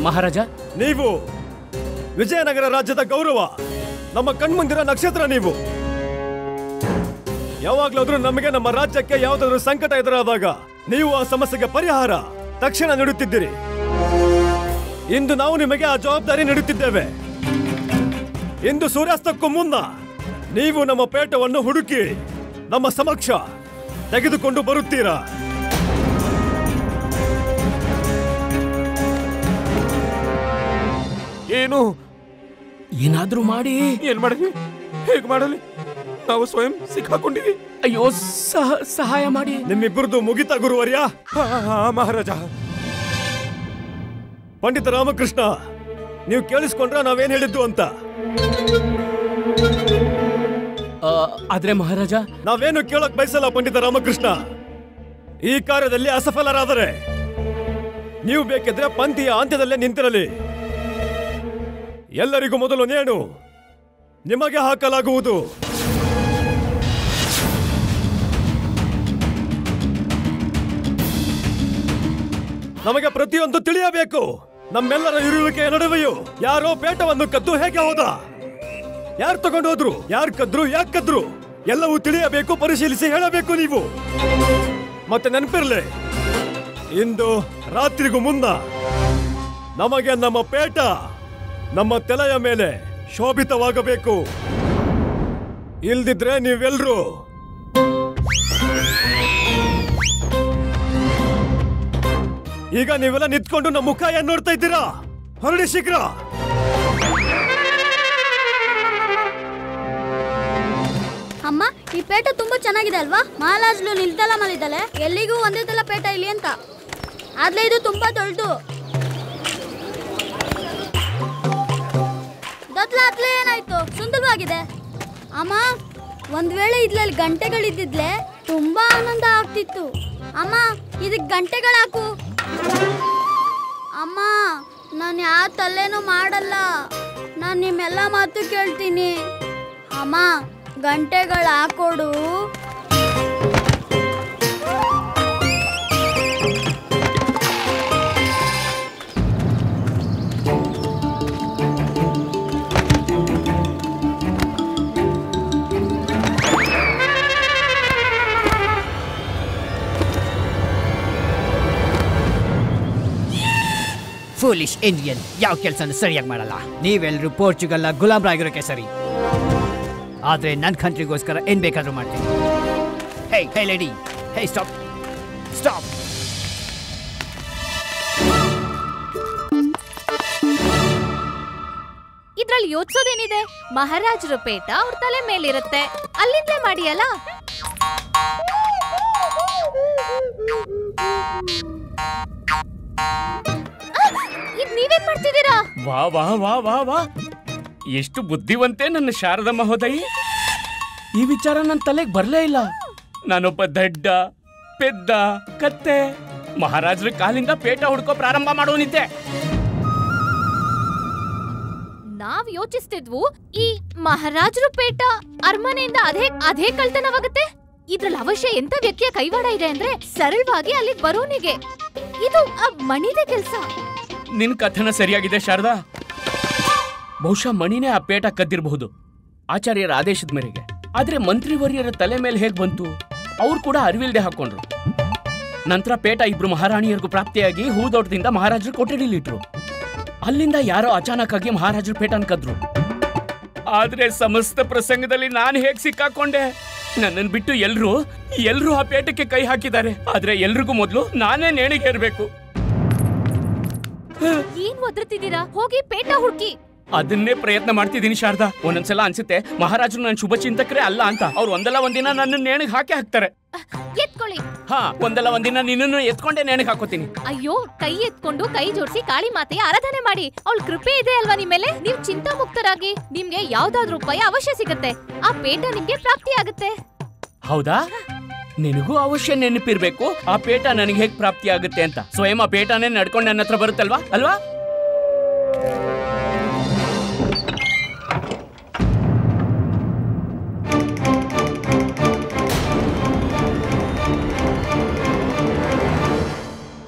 ಮಹಾರಾಜ, ನೀವು ವಿಜಯನಗರ ರಾಜ್ಯದ ಗೌರವ, ನಮ್ಮ ಕಣ್ಮುಂದಿರೋ ನಕ್ಷತ್ರ. ನೀವು ಯಾವಾಗ್ಲಾದ್ರೂ ನಮಗೆ ನಮ್ಮ ರಾಜ್ಯಕ್ಕೆ ಯಾವುದಾದ್ರೂ ಸಂಕಟ ಎದುರಾದಾಗ ನೀವು ಆ ಸಮಸ್ಯೆಗೆ ಪರಿಹಾರ ತಕ್ಷಣ ನೀಡುತ್ತಿದ್ದೀರಿ. ಇಂದು ನಾವು ನಿಮಗೆ ಆ ಜವಾಬ್ದಾರಿ ನೀಡುತ್ತಿದ್ದೇವೆ. ಇಂದು ಸೂರ್ಯಾಸ್ತಕ್ಕೂ ಮುನ್ನ ನೀವು ನಮ್ಮ ಪೇಟವನ್ನು ಹುಡುಕಿ ನಮ್ಮ ಸಮಕ್ಷ ತೆಗೆದುಕೊಂಡು ಬರುತ್ತೀರಾ? ಏನು? ಏನಾದ್ರೂ ಮಾಡಿ. ಏನ್ ಮಾಡಲಿ? ಹೇಗ್ ಮಾಡಲಿ? ನಾವು ಸ್ವಯಂ ಸಿಕ್ಕಾಕೊಂಡಿವಿ. ಅಯ್ಯೋ, ಸಹಾಯ ಮಾಡಿ. ನಿಮ್ಮಿಬ್ಬರದು ಮುಗಿತಾ ಗುರುವರ್ಯ? ಮಹಾರಾಜ. ಪಂಡಿತ ರಾಮಕೃಷ್ಣ, ನೀವು ಕೇಳಿಸ್ಕೊಂಡ್ರ ನಾವೇನ್ ಹೇಳಿದ್ದು ಅಂತ? ಆದ್ರೆ ಮಹಾರಾಜ, ನಾವೇನು ಕೇಳಕ್ ಬಯಸಲ್ಲ ಪಂಡಿತ ರಾಮಕೃಷ್ಣ. ಈ ಕಾರ್ಯದಲ್ಲಿ ಅಸಫಲರಾದರೆ ನೀವು ಬೇಕಿದ್ರೆ ಪಂಥಿಯ ಅಂತ್ಯದಲ್ಲೇ ನಿಂತಿರಲಿ. ಎಲ್ಲರಿಗೂ ಮೊದಲು ನೇಣು ನಿಮಗೆ ಹಾಕಲಾಗುವುದು. ನಮಗೆ ಪ್ರತಿಯೊಂದು ತಿಳಿಯಬೇಕು. ನಮ್ಮೆಲ್ಲರ ಇರುವಿಕೆಯ ನಡುವೆಯೂ ಯಾರೋ ಪೇಟವನ್ನು ಕದ್ದು ಹೇಗೆ ಹೋದ, ಯಾರು ತಗೊಂಡು ಹೋದ್ರು, ಯಾರು ಕದ್ರು, ಯಾಕೆ ಕದ್ರು, ಎಲ್ಲವೂ ತಿಳಿಯಬೇಕು. ಪರಿಶೀಲಿಸಿ ಹೇಳಬೇಕು ನೀವು. ಮತ್ತೆ ನೆನಪಿರ್ಲಿ, ಇಂದು ರಾತ್ರಿಗೂ ಮುನ್ನ ನಮಗೆ ನಮ್ಮ ಪೇಟ ನಮ್ಮ ತಲೆಯ ಮೇಲೆ ಶೋಭಿತವಾಗಬೇಕು. ಇಲ್ದಿದ್ರೆ ನೀವೆಲ್ರೂ ಈಗ ನೀವೆಲ್ಲ ನಿಂತ್ಕೊಂಡು ನಮ್ಮ ಮುಖ ಏನ್ ನೋಡ್ತಾ ಇದ್ದೀರಾ? ಹೊರಡಿ ಶೀಘ್ರ. ಅಮ್ಮ, ಈ ಪೇಟ ತುಂಬಾ ಚೆನ್ನಾಗಿದೆ ಅಲ್ವಾ? ಮಹಾರಾಜ್ಲು ನಿಲ್ತಲ ಮಾಡಿದ್ದಾಳೆ. ಎಲ್ಲಿಗೂ ಒಂದೇ ತಲ ಪೇಟ ಇಲ್ಲಿ ಅಂತ. ಆದ್ರೆ ಇದು ತುಂಬಾ ದೊಡ್ಡದು. ದತ್ಲಾತ್ಲೆ ಏನಾಯ್ತು? ಸುಂದರವಾಗಿದೆ. ಅಮ್ಮ, ಒಂದ್ ವೇಳೆ ಇದ್ರಲ್ಲಿ ಗಂಟೆಗಳಿದ್ದಿದ್ಲೆ ತುಂಬಾ ಆನಂದ ಆಗ್ತಿತ್ತು. ಅಮ್ಮ, ಇದಕ್ಕೆ ಗಂಟೆಗಳಾಕು. ಅಮ್ಮ, ನಾನು ಯಾವ ತಲ್ಲೇನೂ ಮಾಡಲ್ಲ. ನಾನು ನಿಮ್ಮೆಲ್ಲ ಮಾತು ಕೇಳ್ತೀನಿ. ಅಮ್ಮ, ಗಂಟೆಗಳು ಹಾಕೊಡು. ಫೂಲಿಶ್ ಇಂಡಿಯನ್, ಯಾವ ಕೆಲಸನೂ ಸರಿಯಾಗಿ ಮಾಡಲ್ಲ. ನೀವೆಲ್ಲರೂ ಪೋರ್ಚುಗಲ್ನ ಗುಲಾಮ್ರಾಗಿರೋಕೆ ಸರಿ, ಆದ್ರೆ ನನ್ನ ಕಂಟ್ರಿಗೋಸ್ಕರ ಏನ್ ಬೇಕಾದ್ರೂ ಮಾಡ್ತೀನಿ. ಹೇ ಹೇ ಲೇಡಿ, ಹೇ ಸ್ಟಾಪ್ ಸ್ಟಾಪ್. ಇದ್ರಲ್ಲಿ ಯೋಚಿಸೋದೇನಿದೆ? ಮಹಾರಾಜರ ಪೇಟ ಅವ್ರ ತಲೆ ಮೇಲಿರುತ್ತೆ, ಅಲ್ಲಿಂದಲೇ ಮಾಡಿಯಲ್ಲ. ಇದ್ ನೀವೇನ್ ಮಾಡ್ತಿದ್ದೀರಾ? ವಾ ವಾ ವಾ ವಾ ವಾ, ಎಷ್ಟು ಬುದ್ಧಿವಂತೆ ನನ್ನ ಶಾರದಾ ಮಹೋದಯಿ. ಈ ವಿಚಾರ ನನ್ನ ತಲೆಗೆ ಬರ್ಲೇ ಇಲ್ಲ. ನಾನೊಬ್ಬ ದಡ್ಡ ಪೆದ್ದ ಕತ್ತೆ ಮಹಾರಾಜರ ಕಾಲಿಂದ ಪೇಟ ಹುಡ್ಕೋ ಪ್ರಾರಂಭ ಮಾಡೋನಿದ್ದೆ. ನಾವ್ ಯೋಚಿಸ್ತಿದ್ವು ಈ ಮಹಾರಾಜರು ಪೇಟ ಅರಮನೆಯಿಂದ ಅದೇ ಕಳ್ತನವಾಗುತ್ತೆ. ಇದ್ರಲ್ಲಿ ಅವಶ್ಯ ಎಂತ ವ್ಯಕ್ತಿಯ ಕೈವಾಡ ಇದೆ ಅಂದ್ರೆ ಸರಳವಾಗಿ ಅಲ್ಲಿಗೆ ಬರೋನಿಗೆ ಇದು ಮಣಿದೆ ಕೆಲ್ಸ. ನಿನ್ ಕಥನ ಸರಿಯಾಗಿದೆ ಶಾರದಾ. ಬಹುಶಃ ಮಣಿನೇ ಆ ಪೇಟ ಕದ್ದಿರಬಹುದು ಆಚಾರ್ಯರ ಆದೇಶದ ಮೇರೆಗೆ. ಆದ್ರೆ ಮಂತ್ರಿವರ್ಯರ ತಲೆ ಮೇಲೆ ಹೇಗ್ ಬಂತು? ಅವ್ರು ಕೂಡ ಅರಿವಿಲ್ದೆ ಹಾಕೊಂಡ್ರು. ನಂತರ ಪೇಟ ಇಬ್ರು ಮಹಾರಾಣಿಯರಿಗೂ ಪ್ರಾಪ್ತಿಯಾಗಿ ಹೂದೋಟದಿಂದ ಮಹಾರಾಜರು ಕೊಠಡಿಲಿಟ್ರು. ಅಲ್ಲಿಂದ ಯಾರೋ ಅಚಾನಕ್ ಆಗಿ ಮಹಾರಾಜರು ಪೇಟನ್ ಕದ್ರು. ಆದ್ರೆ ಸಮಸ್ತ ಪ್ರಸಂಗದಲ್ಲಿ ನಾನು ಹೇಗ್ ಸಿಕ್ಕಾಕೊಂಡೆ? ನನ್ನನ್ನು ಬಿಟ್ಟು ಎಲ್ರೂ ಆ ಪೇಟಕ್ಕೆ ಕೈ ಹಾಕಿದ್ದಾರೆ. ಆದ್ರೆ ಎಲ್ರಿಗೂ ಮೊದಲು ನಾನೇ ನೇಣಿಗೇರ್ಬೇಕು. ಏನ್ ಒದ್ರತಿದ್ದೀರಾ? ಹೋಗಿ ಪೇಟ ಹುಡುಕಿ. ಅದನ್ನೇ ಪ್ರಯತ್ನ ಮಾಡ್ತಿದ್ದೀನಿ ಶಾರದಾ. ಒಂದೊಂದ್ಸಲ ಅನ್ಸುತ್ತೆ ಮಹಾರಾಜರು ನನ್ನ ಶುಭ ಚಿಂತಕರೇ ಅಲ್ಲ ಅಂತ. ಅವ್ರು ಒಂದಲ್ಲ ಒಂದಿನ ನನ್ನ ನೇಣಿಗೆ ಹಾಕ್ತಾರೆ. ಎತ್ಕೊಳ್ಳಿ. ಒಂದಲ್ಲ ಒಂದಿನ ನಿನ್ನನ್ನು ಎತ್ಕೊಂಡೆ ನೇಣಿಗೆ ಹಾಕೋತೀನಿ. ಅಯ್ಯೋ, ಕೈ ಎತ್ಕೊಂಡು ಕೈ ಜೋಡಿಸಿ ಕಾಳಿ ಮಾತೆಯ ಆರಾಧನೆ ಮಾಡಿ. ಅವಳ ಕೃಪೆ ಇದೆ ಅಲ್ವಾ ನಿಮ್ ಮೇಲೆ. ನೀವು ಚಿಂತಾ ಮುಕ್ತರಾಗಿ. ನಿಮ್ಗೆ ಯಾವ್ದಾದ್ರು ಉಪಾಯ ಅವಶ್ಯ ಸಿಗುತ್ತೆ. ಆ ಪೇಟ ನಿಮ್ಗೆ ಪ್ರಾಪ್ತಿ ಆಗುತ್ತೆ. ಹೌದಾ? ನಿನಗೂ ಅವಶ್ಯ ನೆನಪಿರ್ಬೇಕು ಆ ಪೇಟ ನನಗೆ ಹೇಗ್ ಪ್ರಾಪ್ತಿ ಆಗುತ್ತೆ ಅಂತ. ಸ್ವಯಂ ಆ ಪೇಟನೇ ನಡ್ಕೊಂಡು ನನ್ನ ಹತ್ರ ಬರುತ್ತಲ್ವಾ ಅಲ್ವಾ?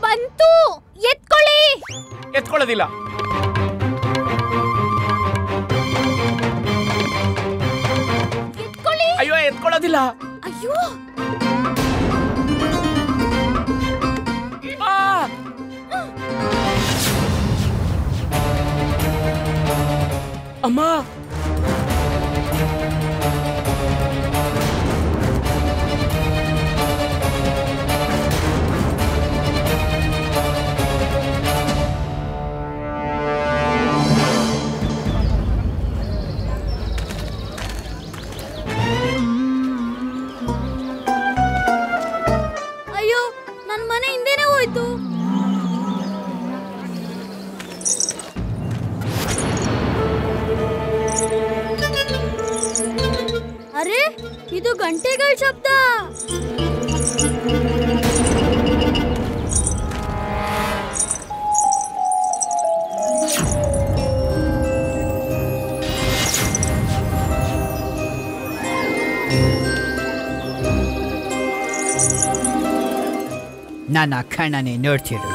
ಬಂತು, ಎತ್ಕೊಳ್ಳಿ. ಎತ್ಕೊಳ್ಳೋದಿಲ್ಲ. ಎತ್ಕೊಳ್ಳಿ. ಅಯ್ಯೋ, ಎತ್ಕೊಳ್ಳೋದಿಲ್ಲ. ಅಯ್ಯೋ, ಅಮ್ಮ, ಅಯ್ಯೋ, ನನ್ ಮನೆ ಹಿಂದೆನೆ ಹೋಯ್ತು. ಅರೆ, ಇದು ಗಂಟೆಗಳ ಶಬ್ದ. ನನ್ನ ಕಣ್ಣನೆ ನೋಡ್ತಿರು.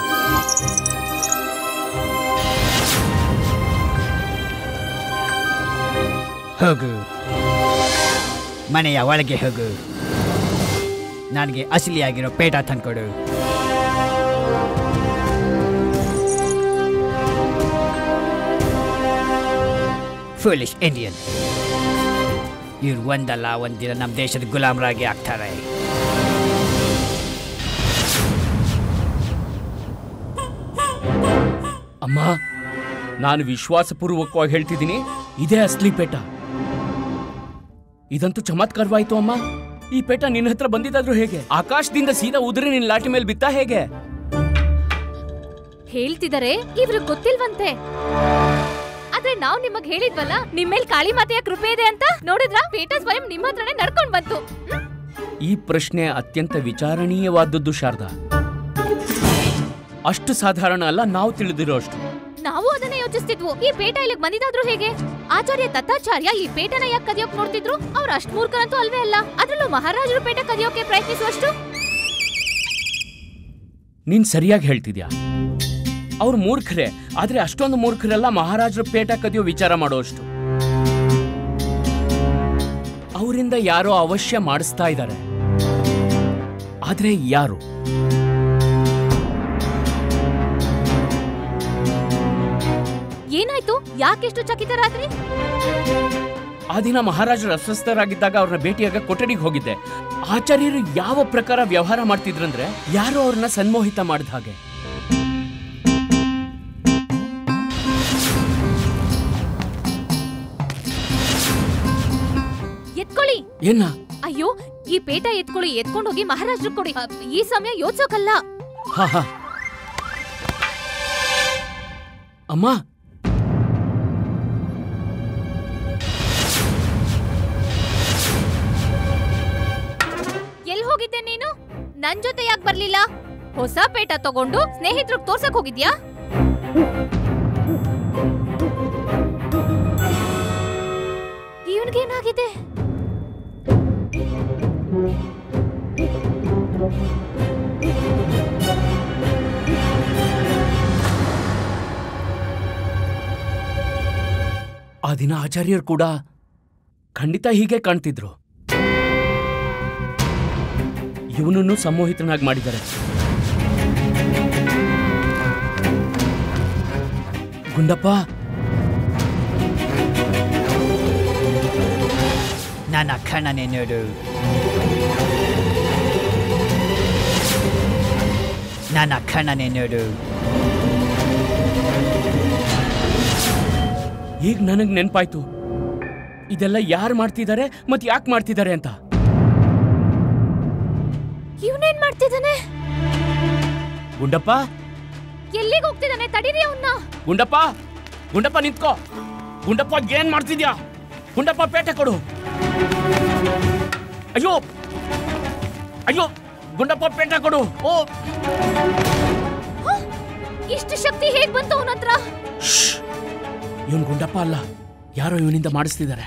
ಹೋಗು, ಮನೆಯ ಒಳಗೆ ಹೋಗು. ನನಗೆ ಅಸಲಿಯಾಗಿರೋ ಪೇಟ ತಂದ್ಕೊಡು. Foolish Indian. ಇವ್ರು ಒಂದಲ್ಲ ಒಂದಿನ ನಮ್ಮ ದೇಶದ ಗುಲಾಮರಾಗಿ ಆಗ್ತಾರೆ. ಅಮ್ಮ, ನಾನು ವಿಶ್ವಾಸಪೂರ್ವಕವಾಗಿ ಹೇಳ್ತಿದ್ದೀನಿ, ಇದೇ ಅಸ್ಲಿ ಪೇಟ. ಇದಂತೂ ಚಮತ್ಕಾರವಾಯ್ತು ಅಮ್ಮ. ಈ ಪೇಟ ನಿನ್ನ ಹತ್ರ ಬಂದಿದ್ದಾದ್ರೂ ಹೇಗೆ? ಆಕಾಶದಿಂದ ಸೀದಾ ಉದುರಿ ನಿನ್ನ ಲಾಟಿ ಮೇಲೆ ಬಿತ್ತಾ ಹೇಗೆ? ಹೇಳ್ತಿದ್ದಾರೆ ಇವ್ರಿಗೆ ಗೊತ್ತಿಲ್ವಂತೆ. ಆದ್ರೆ ನಾವ್ ನಿಮಗ್ ಹೇಳಿದ್ವಲ್ಲ, ನಿಮ್ ಮೇಲ್ ಕಾಳಿ ಮಾತೆಯ ಕೃಪೆ ಇದೆ ಅಂತ. ನೋಡಿದ್ರ? ಪೇಟ ಸ್ವಯಂ ನಿಮ್ಮ ಹತ್ರನೇ ನಡ್ಕೊಂಡ್ ಬಂತು. ಈ ಪ್ರಶ್ನೆ ಅತ್ಯಂತ ವಿಚಾರಣೀಯವಾದದ್ದು ಶಾರದಾ. ಅಷ್ಟು ಸಾಧಾರಣ ಅಲ್ಲ ನಾವು ತಿಳಿದಿರೋ ಅಷ್ಟು. ನಾವು ಅದನ್ನೇ ಯೋಚಿಸ್ತಿದ್ವು. ಈ ಪೇಟ ಇಲ್ಲಿಗೆ ಬಂದಿದ್ದಾದ್ರೂ ಹೇಗೆ? ಆಚಾರ್ಯ ತತ್ತಾಚಾರ್ಯ ಈ ಪೇಟನ ಯಾಕೆ ಕದಿಯೋಕ್ ನೋಡ್ತಿದ್ರು? ಅವ್ರು ಅಷ್ಟ್ ಮೂರ್ಖರಂತೂ ಅಲ್ವೇ ಅಲ್ಲ. ಅದ್ರಲ್ಲೂ ಮಹಾರಾಜರು ಪೇಟ ಕದಿಯೋಕೆ ಪ್ರಯತ್ನಿಸುವಷ್ಟು. ನೀನ್ ಸರಿಯಾಗಿ ಹೇಳ್ತಿದ್ಯಾ. ಅವ್ರು ಮೂರ್ಖರೇ, ಆದ್ರೆ ಅಷ್ಟೊಂದು ಮೂರ್ಖರೆಲ್ಲ ಮಹಾರಾಜರು ಪೇಟ ಕದಿಯೋ ವಿಚಾರ ಮಾಡೋಷ್ಟು. ಅವರಿಂದ ಯಾರೋ ಅವಶ್ಯ ಮಾಡಿಸ್ತಾ ಇದ್ದಾರೆ. ಆದ್ರೆ ಯಾರು? ಏನಾಯ್ತು? ಯಾಕೆಷ್ಟು ಚಕಿತರಾದ್ರಿ? ಆ ದಿನ ಮಹಾರಾಜರು ಅಸ್ವಸ್ಥರಾಗಿದ್ದಾಗ ಅವ್ರನ್ನ ಭೇಟಿಯಾಗ ಕೊಠಡಿಗೆ ಹೋಗಿದ್ದೆ. ಆಚಾರ್ಯರು ಯಾವ ಪ್ರಕಾರ ವ್ಯವಹಾರ ಮಾಡ್ತಿದ್ರಂದ್ರೆ ಯಾರೋ ಅವ್ರನ್ನ ಸನ್ಮೋಹಿತ ಮಾಡಿದ ಹಾಗೆ. ಎತ್ಕೊಳ್ಳಿ. ಏನ? ಅಯ್ಯೋ, ಈ ಪೇಟ ಎತ್ಕೊಳ್ಳಿ. ಎತ್ಕೊಂಡೋಗಿ ಮಹಾರಾಜರು ಕೊಡಿ. ಈ ಸಮಯ ಯೋಚಿಸೋಕಲ್ಲ. ಹಾ. ಅಮ್ಮ, ಎಲ್ಲಿ ಹೋಗಿದ್ದೆ ನೀನು? ನನ್ ಜೊತೆ ಯಾಕೆ ಬರ್ಲಿಲ್ಲ? ಹೊಸ ಪೇಟ ತಗೊಂಡು ಸ್ನೇಹಿತರಿಗೆ ತೋರ್ಸಕ್ ಹೋಗಿದ್ಯಾ? ಇವನ್ಗೇನಾಗಿದೆ? ಆ ದಿನ ಆಚಾರ್ಯರು ಕೂಡ ಖಂಡಿತ ಹೀಗೆ ಕಾಣ್ತಿದ್ರು. ಇವನನ್ನು ಸಂಮೋಹಿತನಾಗಿ ಮಾಡಿದ್ದಾರೆ. ಗುಂಡಪ್ಪ, ನನ್ನ ಕಣ್ಣನೆ ನೋಡು. ನನ್ನ ಕಣ್ಣನೆ ನೋಡು. ಈಗ ನನಗ್ ನೆನ್ಪಾಯ್ತು, ಇದೆಲ್ಲ ಯಾರು ಮಾಡ್ತಿದ್ದಾರೆ ಮತ್ತೆ ಯಾಕೆ ಮಾಡ್ತಿದ್ದಾರೆ ಅಂತ. ಇವನೇನ್ ಮಾಡ್ತಿದ್ದಾನೆ? ಗುಂಡಪ್ಪ, ಎಲ್ಲಿಗೆ ಹೋಗ್ತಿದ್ದಾನೆ? ತಡೀರಿ ಅವನ್ನ. ಗುಂಡಪ್ಪ, ಗುಂಡಪ್ಪ ನಿಂತ್ಕೋ. ಗುಂಡಪ್ಪ ಏನ್ ಮಾಡ್ತಿದ್ಯಾ? ಗುಂಡಪ್ಪ ಪೇಟೆ ಕೊಡು. ಅಯ್ಯೋ ಅಯ್ಯೋ, ಗುಂಡಪ್ಪ ಪೇಟೆ ಕೊಡು. ಓ, ಇಷ್ಟು ಶಕ್ತಿ ಹೇಗ್ ಬಂತು ಅವನ ಹತ್ರ? ಇವನ್ ಗುಂಡಪ್ಪ ಅಲ್ಲ, ಯಾರೋ ಇವನಿಂದ ಮಾಡಿಸ್ತಿದ್ದಾರೆ.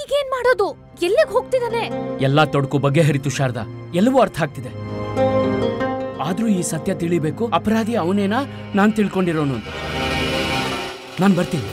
ಈಗೇನ್ ಮಾಡೋದು? ಎಲ್ಲಿಗೆ ಹೋಗ್ತಿದ್ದಾನೆ? ಎಲ್ಲಾ ತೊಡಕು ಬಗೆಹರಿತು ಶಾರದಾ, ಎಲ್ಲವೂ ಅರ್ಥ ಆಗ್ತಿದೆ. ಆದ್ರೂ ಈ ಸತ್ಯ ತಿಳಿಬೇಕು, ಅಪರಾಧಿ ಅವನೇನಾ ನಾನ್ ತಿಳ್ಕೊಂಡಿರೋನು ಅಂತ. ನಾನ್ ಬರ್ತೀನಿ.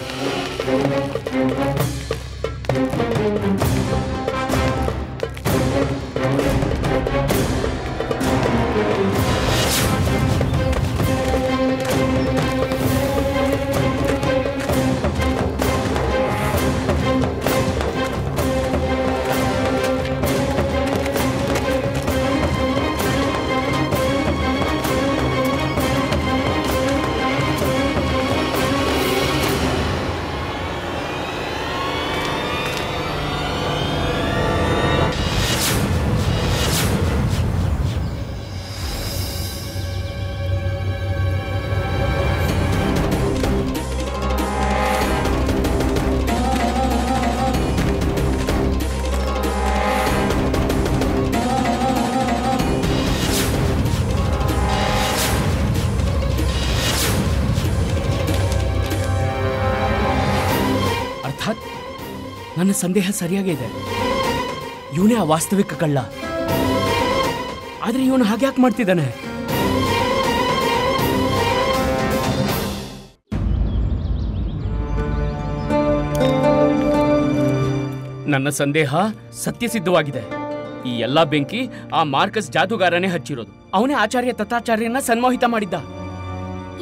ನನ್ನ ಸಂದೇಹ ಸರಿಯಾಗೇ ಇದೆ. ಇವನೇ ಆ ವಾಸ್ತವಿಕ ಕಳ್ಳ. ಆದ್ರೆ ಇವನು ಹಾಗೆ ಯಾಕೆ ಮಾಡ್ತಿದ್ದಾನೆ? ನನ್ನ ಸಂದೇಹ ಸತ್ಯಸಿದ್ಧವಾಗಿದೆ. ಈ ಎಲ್ಲಾ ಬೆಂಕಿ ಆ ಮಾರ್ಕಸ್ ಜಾದೂಗಾರನೇ ಹಚ್ಚಿರೋದು. ಅವನೇ ಆಚಾರ್ಯ ತಥಾಚಾರ್ಯನ ಸನ್ಮೋಹಿತ ಮಾಡಿದ್ದ.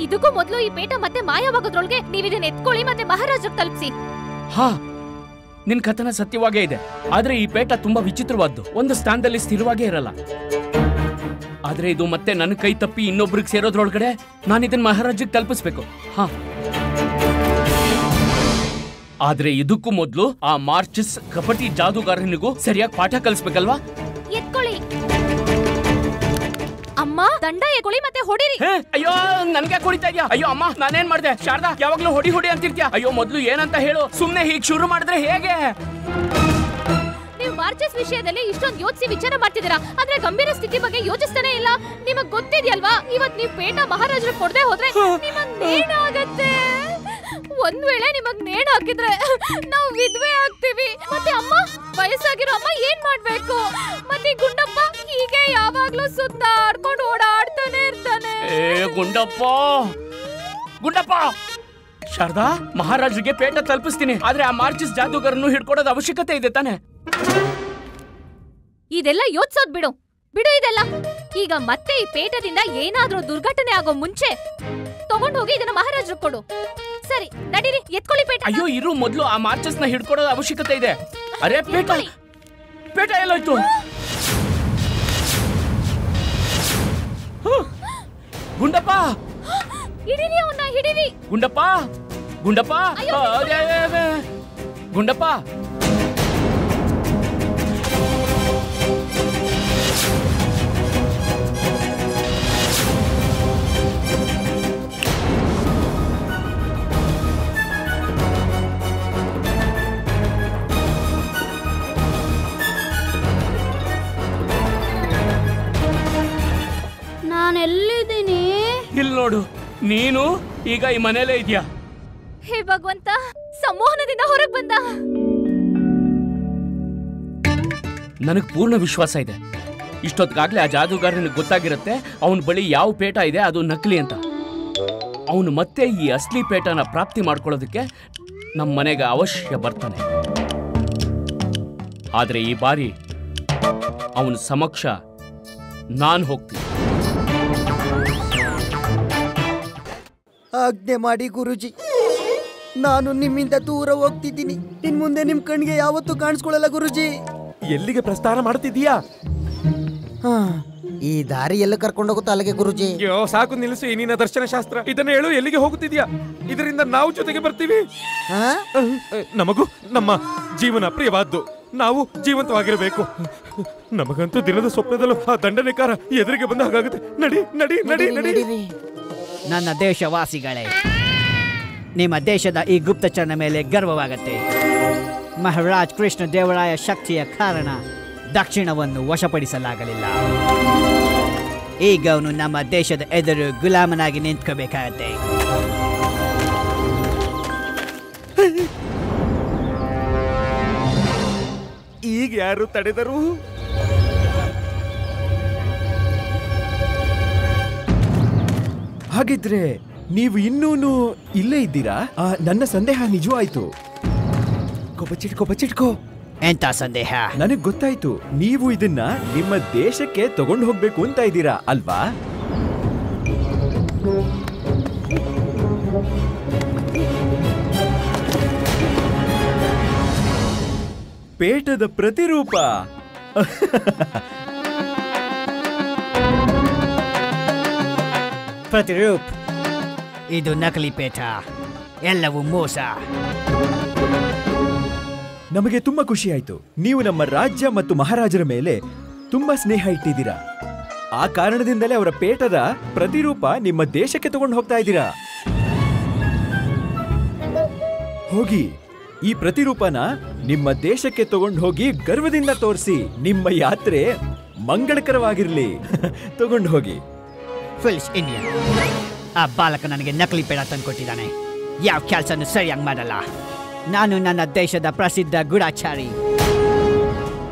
ಇದಕ್ಕೂ ಮೊದಲು ಈ ಪೇಟ ಮತ್ತೆ ಮಾಯವಾಗೋದ್ರೊಳಗೆ ನೀವಿದನ್ನ ಎತ್ಕೊಳ್ಳಿ ಮತ್ತೆ ಮಹಾರಾಜರಿಗೆ ತಲುಪಿಸಿ. ಹಾ, ನಿನ್ ಕಥನ ಸತ್ಯವಾಗೇ ಇದೆ. ಆದ್ರೆ ಈ ಪೇಟ ತುಂಬಾ ವಿಚಿತ್ರವಾದ್ದು. ಒಂದು ಸ್ಥಾನದಲ್ಲಿ ಸ್ಥಿರವಾಗೇ ಇರಲ್ಲ. ಆದ್ರೆ ಇದು ಮತ್ತೆ ನನ್ನ ಕೈ ತಪ್ಪಿ ಇನ್ನೊಬ್ರಿಗೆ ಸೇರೋದ್ರೊಳಗಡೆ ನಾನು ಇದನ್ನ ಮಹಾರಾಜಿಗೆ ತಲುಪಿಸ್ಬೇಕು. ಹಾ, ಆದ್ರೆ ಇದಕ್ಕೂ ಮೊದಲು ಆ ಮಾರ್ಚಸ್ ಕಪಟಿ ಜಾದೂಗಾರನಿಗೂ ಸರಿಯಾಗಿ ಪಾಠ ಕಲಿಸ್ಬೇಕಲ್ವಾ? ಎತ್ಕೊಳ್ಳಿ ಅಮ್ಮ, ದಂಡ ಎತ್ಕೊಳ್ಳಿ ಮತ್ತೆ ಹೊಡಿರಿ. ಅಯ್ಯೋ, ನನ್ಗೆ ಹೊಡಿತಾ ಇದ್ಯಾ? ಅಯ್ಯೋ ಅಮ್ಮ, ನಾನೇನ್ ಮಾಡ್ದೆ? ಶಾರದಾ, ಯಾವಾಗ್ಲೂ ಹೊಡಿ ಹೊಡಿ ಅಂತಿರ್ತೀಯ. ಅಯ್ಯೋ, ಮೊದ್ಲು ಏನಂತ ಹೇಳು. ಸುಮ್ನೆ ಹೀಗ್ ಶುರು ಮಾಡಿದ್ರೆ ಹೇಗೆ? ನೀವು ಮಾರ್ಚಸ್ ವಿಷಯದಲ್ಲಿ ಇಷ್ಟೊಂದು ಯೋಚಿಸಿ ವಿಚಾರ ಮಾಡ್ತಿದ್ದೀರಾ, ಆದ್ರೆ ಗಂಭೀರ ಸ್ಥಿತಿ ಬಗ್ಗೆ ಯೋಚಿಸ್ತಾನೆ ಇಲ್ಲ. ನಿಮಗ್ ಗೊತ್ತಿದ್ಯಲ್ವಾ, ಇವತ್ ನೀವು ಪೇಟ ಮಹಾರಾಜರು ಕೊಡದೆ ಹೋದ್ರೆ ನಿಮಗ್ ನೇಣಾಗತ್ತೆ. ಒಂದ್ ವೇಳೆ ನಿಮಗ್ ನೇಣು ಹಾಕಿದ್ರೆ ನಾವು ವಿಧವೆ ಆಗ್ತೀವಿ. ಮತ್ತೆ ಅಮ್ಮ, ವಯಸ್ಸಾಗಿರೋ ಅಮ್ಮ ಏನ್ ಮಾಡ್ಬೇಕು? ಮತ್ತೆ ಗುಂಡಪ್ಪ ಹೀಗೆ ಯಾವಾಗ್ಲೂ ಸುತ್ತಾಡ್ಕೊಂಡು ಓಡಾಡ್ತಾನೆ ಇರ್ತಾನೆ. ಗುಂಡಪ್ಪ, ಗುಂಡಪ್ಪ, ಶಾರದಾ, ಮಹಾರಾಜರಿಗೆ ಪೇಟ ತಲುಪಿಸ್ತೀನಿ. ಆದ್ರೆ ಆ ಮಾರ್ಚಸ್ ಜಾದೂಗಾರನ್ನು ಹಿಡ್ಕೊಡೋದು ಅವಶ್ಯಕತೆ ಇದೆ ತಾನೆ? ಇದೆಲ್ಲ ಯೋಚಿಸೋದ್ ಬಿಡು ಬಿಡು ಇದೆಲ್ಲ. ಈಗ ಮತ್ತೆ ಈ ಪೇಟದಿಂದ ಏನಾದ್ರೂ ದುರ್ಘಟನೆ ಆಗೋ ಮುಂಚೆ ತಗೊಂಡ್ ಹೋಗಿ ಇದನ್ನ ಮಹಾರಾಜರು ಕೊಡು. ಸರಿ, ನಡೀರಿ, ಎತ್ಕೊಳ್ಳಿ ಪೇಟ. ಅಯ್ಯೋ, ಇರು, ಮೊದ್ಲು ಆ ಮಾರ್ಚಸ್ ನ ಹಿಡ್ಕೊಡೋದು ಅವಶ್ಯಕತೆ ಇದೆ. ಅರೆ, ಪೇಟ ಪೇಟ ಎಲ್ಲೋಯ್ತು? ಗುಂಡಪ್ಪ, ಹಿಡೀರಿ ಅವನ್ನ, ಹಿಡೀರಿ. ಗುಂಡಪ್ಪ, ಗುಂಡಪ್ಪ, ಗುಂಡಪ್ಪ. ನಾನೆಲ್ಲಿದ್ದೀನಿ? ಇಲ್ಲಿ ನೋಡು, ನೀನು ಈಗ ಈ ಮನೇಲೇ ಇದೆಯಾ? ಹೇ ಭಗವಂತ, ಸಂಮೋಹನದಿಂದ ಹೊರಗೆ ಬಂದ. ನನಗ್ ಪೂರ್ಣ ವಿಶ್ವಾಸ ಇದೆ, ಇಷ್ಟೊತ್ತಿಗಾಗ್ಲೇ ಆ ಜಾದೂಗಾರನಿಗೆ ಗೊತ್ತಾಗಿರುತ್ತೆ ಅವನ ಬಳಿ ಯಾವ ಪೇಟ ಇದೆ ಅದು ನಕಲಿ ಅಂತ. ಅವನು ಮತ್ತೆ ಈ ಅಸ್ಲಿ ಪೇಟನ ಪ್ರಾಪ್ತಿ ಮಾಡ್ಕೊಳ್ಳೋದಕ್ಕೆ ನಮ್ಮ ಮನೆಗೆ ಅವಶ್ಯ ಬರ್ತಾನೆ. ಆದರೆ ಈ ಬಾರಿ ಅವನ ಸಮಕ್ಷ ನಾನು ಹೋಗ್ತೀನಿ. ಆಜ್ಞೆ ಮಾಡಿ ಗುರುಜಿ, ನಾನು ನಿಮ್ಮಿಂದ ದೂರ ಹೋಗ್ತಿದ್ದೀನಿ. ಇನ್ ಮುಂದೆ ನಿಮ್ ಕಣ್ಗೆ ಯಾವತ್ತೂ ಕಾಣಿಸ್ಕೊಳ್ಳಲ್ಲ ಗುರುಜಿ. ಎಲ್ಲಿಗೆ ಪ್ರಸ್ಥಾನ ಮಾಡ್ತಿದ್ದೀಯಾ? ಈ ದಾರಿ ಎಲ್ಲ ಕರ್ಕೊಂಡು ಹೋಗುತ್ತಾ ಅಲ್ಲಿಗೆ ಗುರುಜಿ? ಅಯ್ಯೋ ಸಾಕು, ನಿಲ್ಲಿಸು ಈ ನಿನ್ನ ದರ್ಶನ ಶಾಸ್ತ್ರ. ಇದನ್ನ ಹೇಳು, ಎಲ್ಲಿಗೆ ಹೋಗುತ್ತಿದ್ಯಾ? ಇದರಿಂದ ನಾವು ಜೊತೆಗೆ ಬರ್ತೀವಿ. ನಮಗೂ ನಮ್ಮ ಜೀವನ ಪ್ರಿಯವಾದ್ದು, ನಾವು ಜೀವಂತವಾಗಿರಬೇಕು. ನಮಗಂತೂ ದಿನದ ಸ್ವಪ್ನದಲ್ಲೂ ಆ ದಂಡನೆಕಾರ ಎದುರಿಗೆ ಬಂದ ಹಾಗಾಗುತ್ತೆ. ನಡಿ ನಡಿ ನಡಿ ನಡಿ. ನನ್ನ ದೇಶವಾಸಿಗಳೇ, ನಿಮ್ಮ ದೇಶದ ಈ ಗುಪ್ತಚರನ ಮೇಲೆ ಗರ್ವವಾಗತ್ತೆ. ಮಹಾರಾಜ್ ಕೃಷ್ಣ ದೇವರಾಯ ಶಕ್ತಿಯ ಕಾರಣ ದಕ್ಷಿಣವನ್ನು ವಶಪಡಿಸಲಾಗಲಿಲ್ಲ. ಈಗ ಅವನು ನಮ್ಮ ದೇಶದ ಎದುರು ಗುಲಾಮನಾಗಿ ನಿಂತ್ಕೋಬೇಕಾಗತ್ತೆ. ಈಗ ಯಾರು ತಡೆದರು? ಹಾಗಿದ್ರೆ ನೀವು ಇನ್ನೂನು ಇಲ್ಲೇ ಇದ್ದೀರಾ? ನನ್ನ ಸಂದೇಹ ನಿಜವಾಯ್ತು. ಬಚ್ಚಿಟ್ಕೋ. ಎಂತ ಸಂದೇಹ? ನನಗ್ ಗೊತ್ತಾಯ್ತು, ನೀವು ಇದನ್ನ ನಿಮ್ಮ ದೇಶಕ್ಕೆ ತಗೊಂಡು ಹೋಗ್ಬೇಕು ಅಂತ ಇದ್ದೀರಾ ಅಲ್ವಾ? ಪೇಟದ ಪ್ರತಿರೂಪ. ಪ್ರತಿರೂಪ್, ಇದು ನಕಲಿ ಪೇಟ, ಎಲ್ಲವೂ ಮೋಸ. ನಮಗೆ ತುಂಬಾ ಖುಷಿ ಆಯ್ತು. ನೀವು ನಮ್ಮ ರಾಜ್ಯ ಮತ್ತು ಮಹಾರಾಜರ ಮೇಲೆ ತುಂಬಾ ಸ್ನೇಹ ಇಟ್ಟಿದ್ದೀರಾ. ಆ ಕಾರಣದಿಂದಲೇ ಅವರ ಪೇಟದ ಪ್ರತಿರೂಪ ನಿಮ್ಮ ದೇಶಕ್ಕೆ ತಗೊಂಡು ಹೋಗ್ತಾ ಇದ್ದೀರಾ. ಹೋಗಿ ಈ ಪ್ರತಿರೂಪನ ನಿಮ್ಮ ದೇಶಕ್ಕೆ ತಗೊಂಡು ಹೋಗಿ ಗರ್ವದಿಂದ ತೋರಿಸಿ. ನಿಮ್ಮ ಯಾತ್ರೆ ಮಂಗಳಕರವಾಗಿರ್ಲಿ. ತಗೊಂಡು ಹೋಗಿ. ಫುಲ್ಸ್ ಇಂಡಿಯನ್, ಆ ಬಾಲಕ ನನಗೆ ನಕಲಿ ಪೇಡ ತಂದ್ಕೊಟ್ಟಿದ್ದಾನೆ. ಯಾವ ಕೆಲಸನೂ ಸರಿಯಾಗಿ ಮಾಡಲ್ಲ. ನಾನು ನನ್ನ ದೇಶದ ಪ್ರಸಿದ್ಧ ಗೂಢಾಚಾರಿ.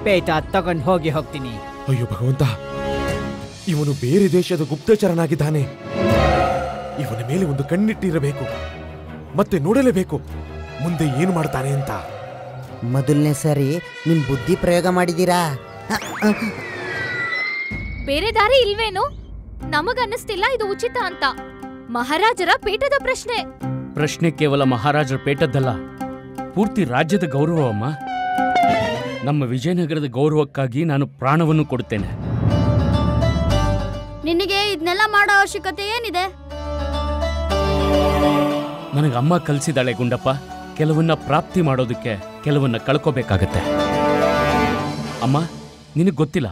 ಪೇಟ ತಗೊಂಡು ಹೋಗ್ತೀನಿ. ಅಯ್ಯೋ ಭಗವಂತ, ಇವನು ಬೇರೆ ದೇಶದ ಗುಪ್ತಚರನಾಗಿದ್ದಾನೆ. ಇವನ ಮೇಲೆ ಒಂದು ಕಣ್ಣಿಟ್ಟಿರಬೇಕು, ಮತ್ತೆ ನೋಡಲೇಬೇಕು ಮುಂದೆ ಏನು ಮಾಡ್ತಾನೆ ಅಂತ. ಮೊದಲನೇ ಸರಿ ನಿಮ್ ಬುದ್ಧಿ ಪ್ರಯೋಗ ಮಾಡಿದೀರಾ? ಬೇರೆ ದಾರಿ ಇಲ್ವೇನು? ನಮಗನ್ನಿಸ್ತಿಲ್ಲ ಇದು ಉಚಿತ ಅಂತ. ಮಹಾರಾಜರ ಪೇಟದ ಪ್ರಶ್ನೆ ಕೇವಲ ಮಹಾರಾಜರ ಪೇಟದ್ದಲ್ಲ, ಪೂರ್ತಿ ರಾಜ್ಯದ ಗೌರವಮ್ಮ. ನಮ್ಮ ವಿಜಯನಗರದ ಗೌರವಕ್ಕಾಗಿ ನಾನು ಪ್ರಾಣವನ್ನು ಕೊಡುತ್ತೇನೆ. ನಿನಗೆ ಇದನ್ನೆಲ್ಲ ಮಾಡೋ ಅವಶ್ಯಕತೆ ಏನಿದೆ? ನನಗಮ್ಮ ಕಲಿಸಿದಾಳೆ ಗುಂಡಪ್ಪ. ಕೆಲವನ್ನ ಪ್ರಾಪ್ತಿ ಮಾಡೋದಕ್ಕೆ ಕೆಲವನ್ನ ಕಳ್ಕೋಬೇಕಾಗತ್ತೆ. ಅಮ್ಮ, ನಿನಗೆ ಗೊತ್ತಿಲ್ಲ,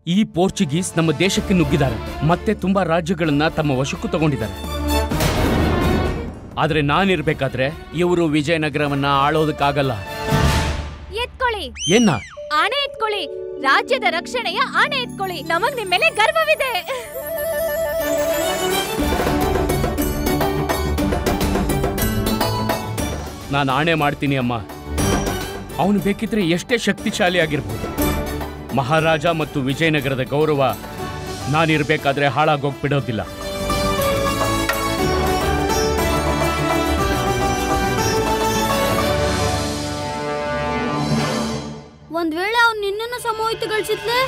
ಈ ಪೋರ್ಚುಗೀಸ್ ನಮ್ಮ ದೇಶಕ್ಕೆ ನುಗ್ಗಿದ್ದಾರೆ, ಮತ್ತೆ ತುಂಬಾ ರಾಜ್ಯಗಳನ್ನ ತಮ್ಮ ವಶಕ್ಕೂ ತಗೊಂಡಿದ್ದಾರೆ. ಆದ್ರೆ ನಾನಿರ್ಬೇಕಾದ್ರೆ ಇವರು ವಿಜಯನಗರವನ್ನ ಆಳೋದಕ್ಕಾಗಲ್ಲ. ಎತ್ಕೊಳ್ಳಿ. ಏನ್ನ? ಆಣೆ ಎತ್ಕೊಳ್ಳಿ. ರಾಜ್ಯದ ರಕ್ಷಣೆಯ ಆಣೆ ಎತ್ಕೊಳ್ಳಿ. ನಮಗ್ ನಿಮ್ ಮೇಲೆ ಗರ್ವವಿದೆ. ನಾನು ಆಣೆ ಮಾಡ್ತೀನಿ ಅಮ್ಮ. ಅವನು ಬೇಕಿದ್ರೆ ಎಷ್ಟೇ ಶಕ್ತಿಶಾಲಿ ಆಗಿರ್ಬೋದು, ಮಹಾರಾಜ ಮತ್ತು ವಿಜಯನಗರದ ಗೌರವ ನಾನಿರ್ಬೇಕಾದ್ರೆ ಹಾಳಾಗೋಗ್ಬಿಡೋದಿಲ್ಲ. ಒಂದ್ ವೇಳೆ ಅವ್ನು ನಿನ್ನನ್ನು ಸಮೋಹಿತಗೊಳಿಸಿದ್ಲೆ?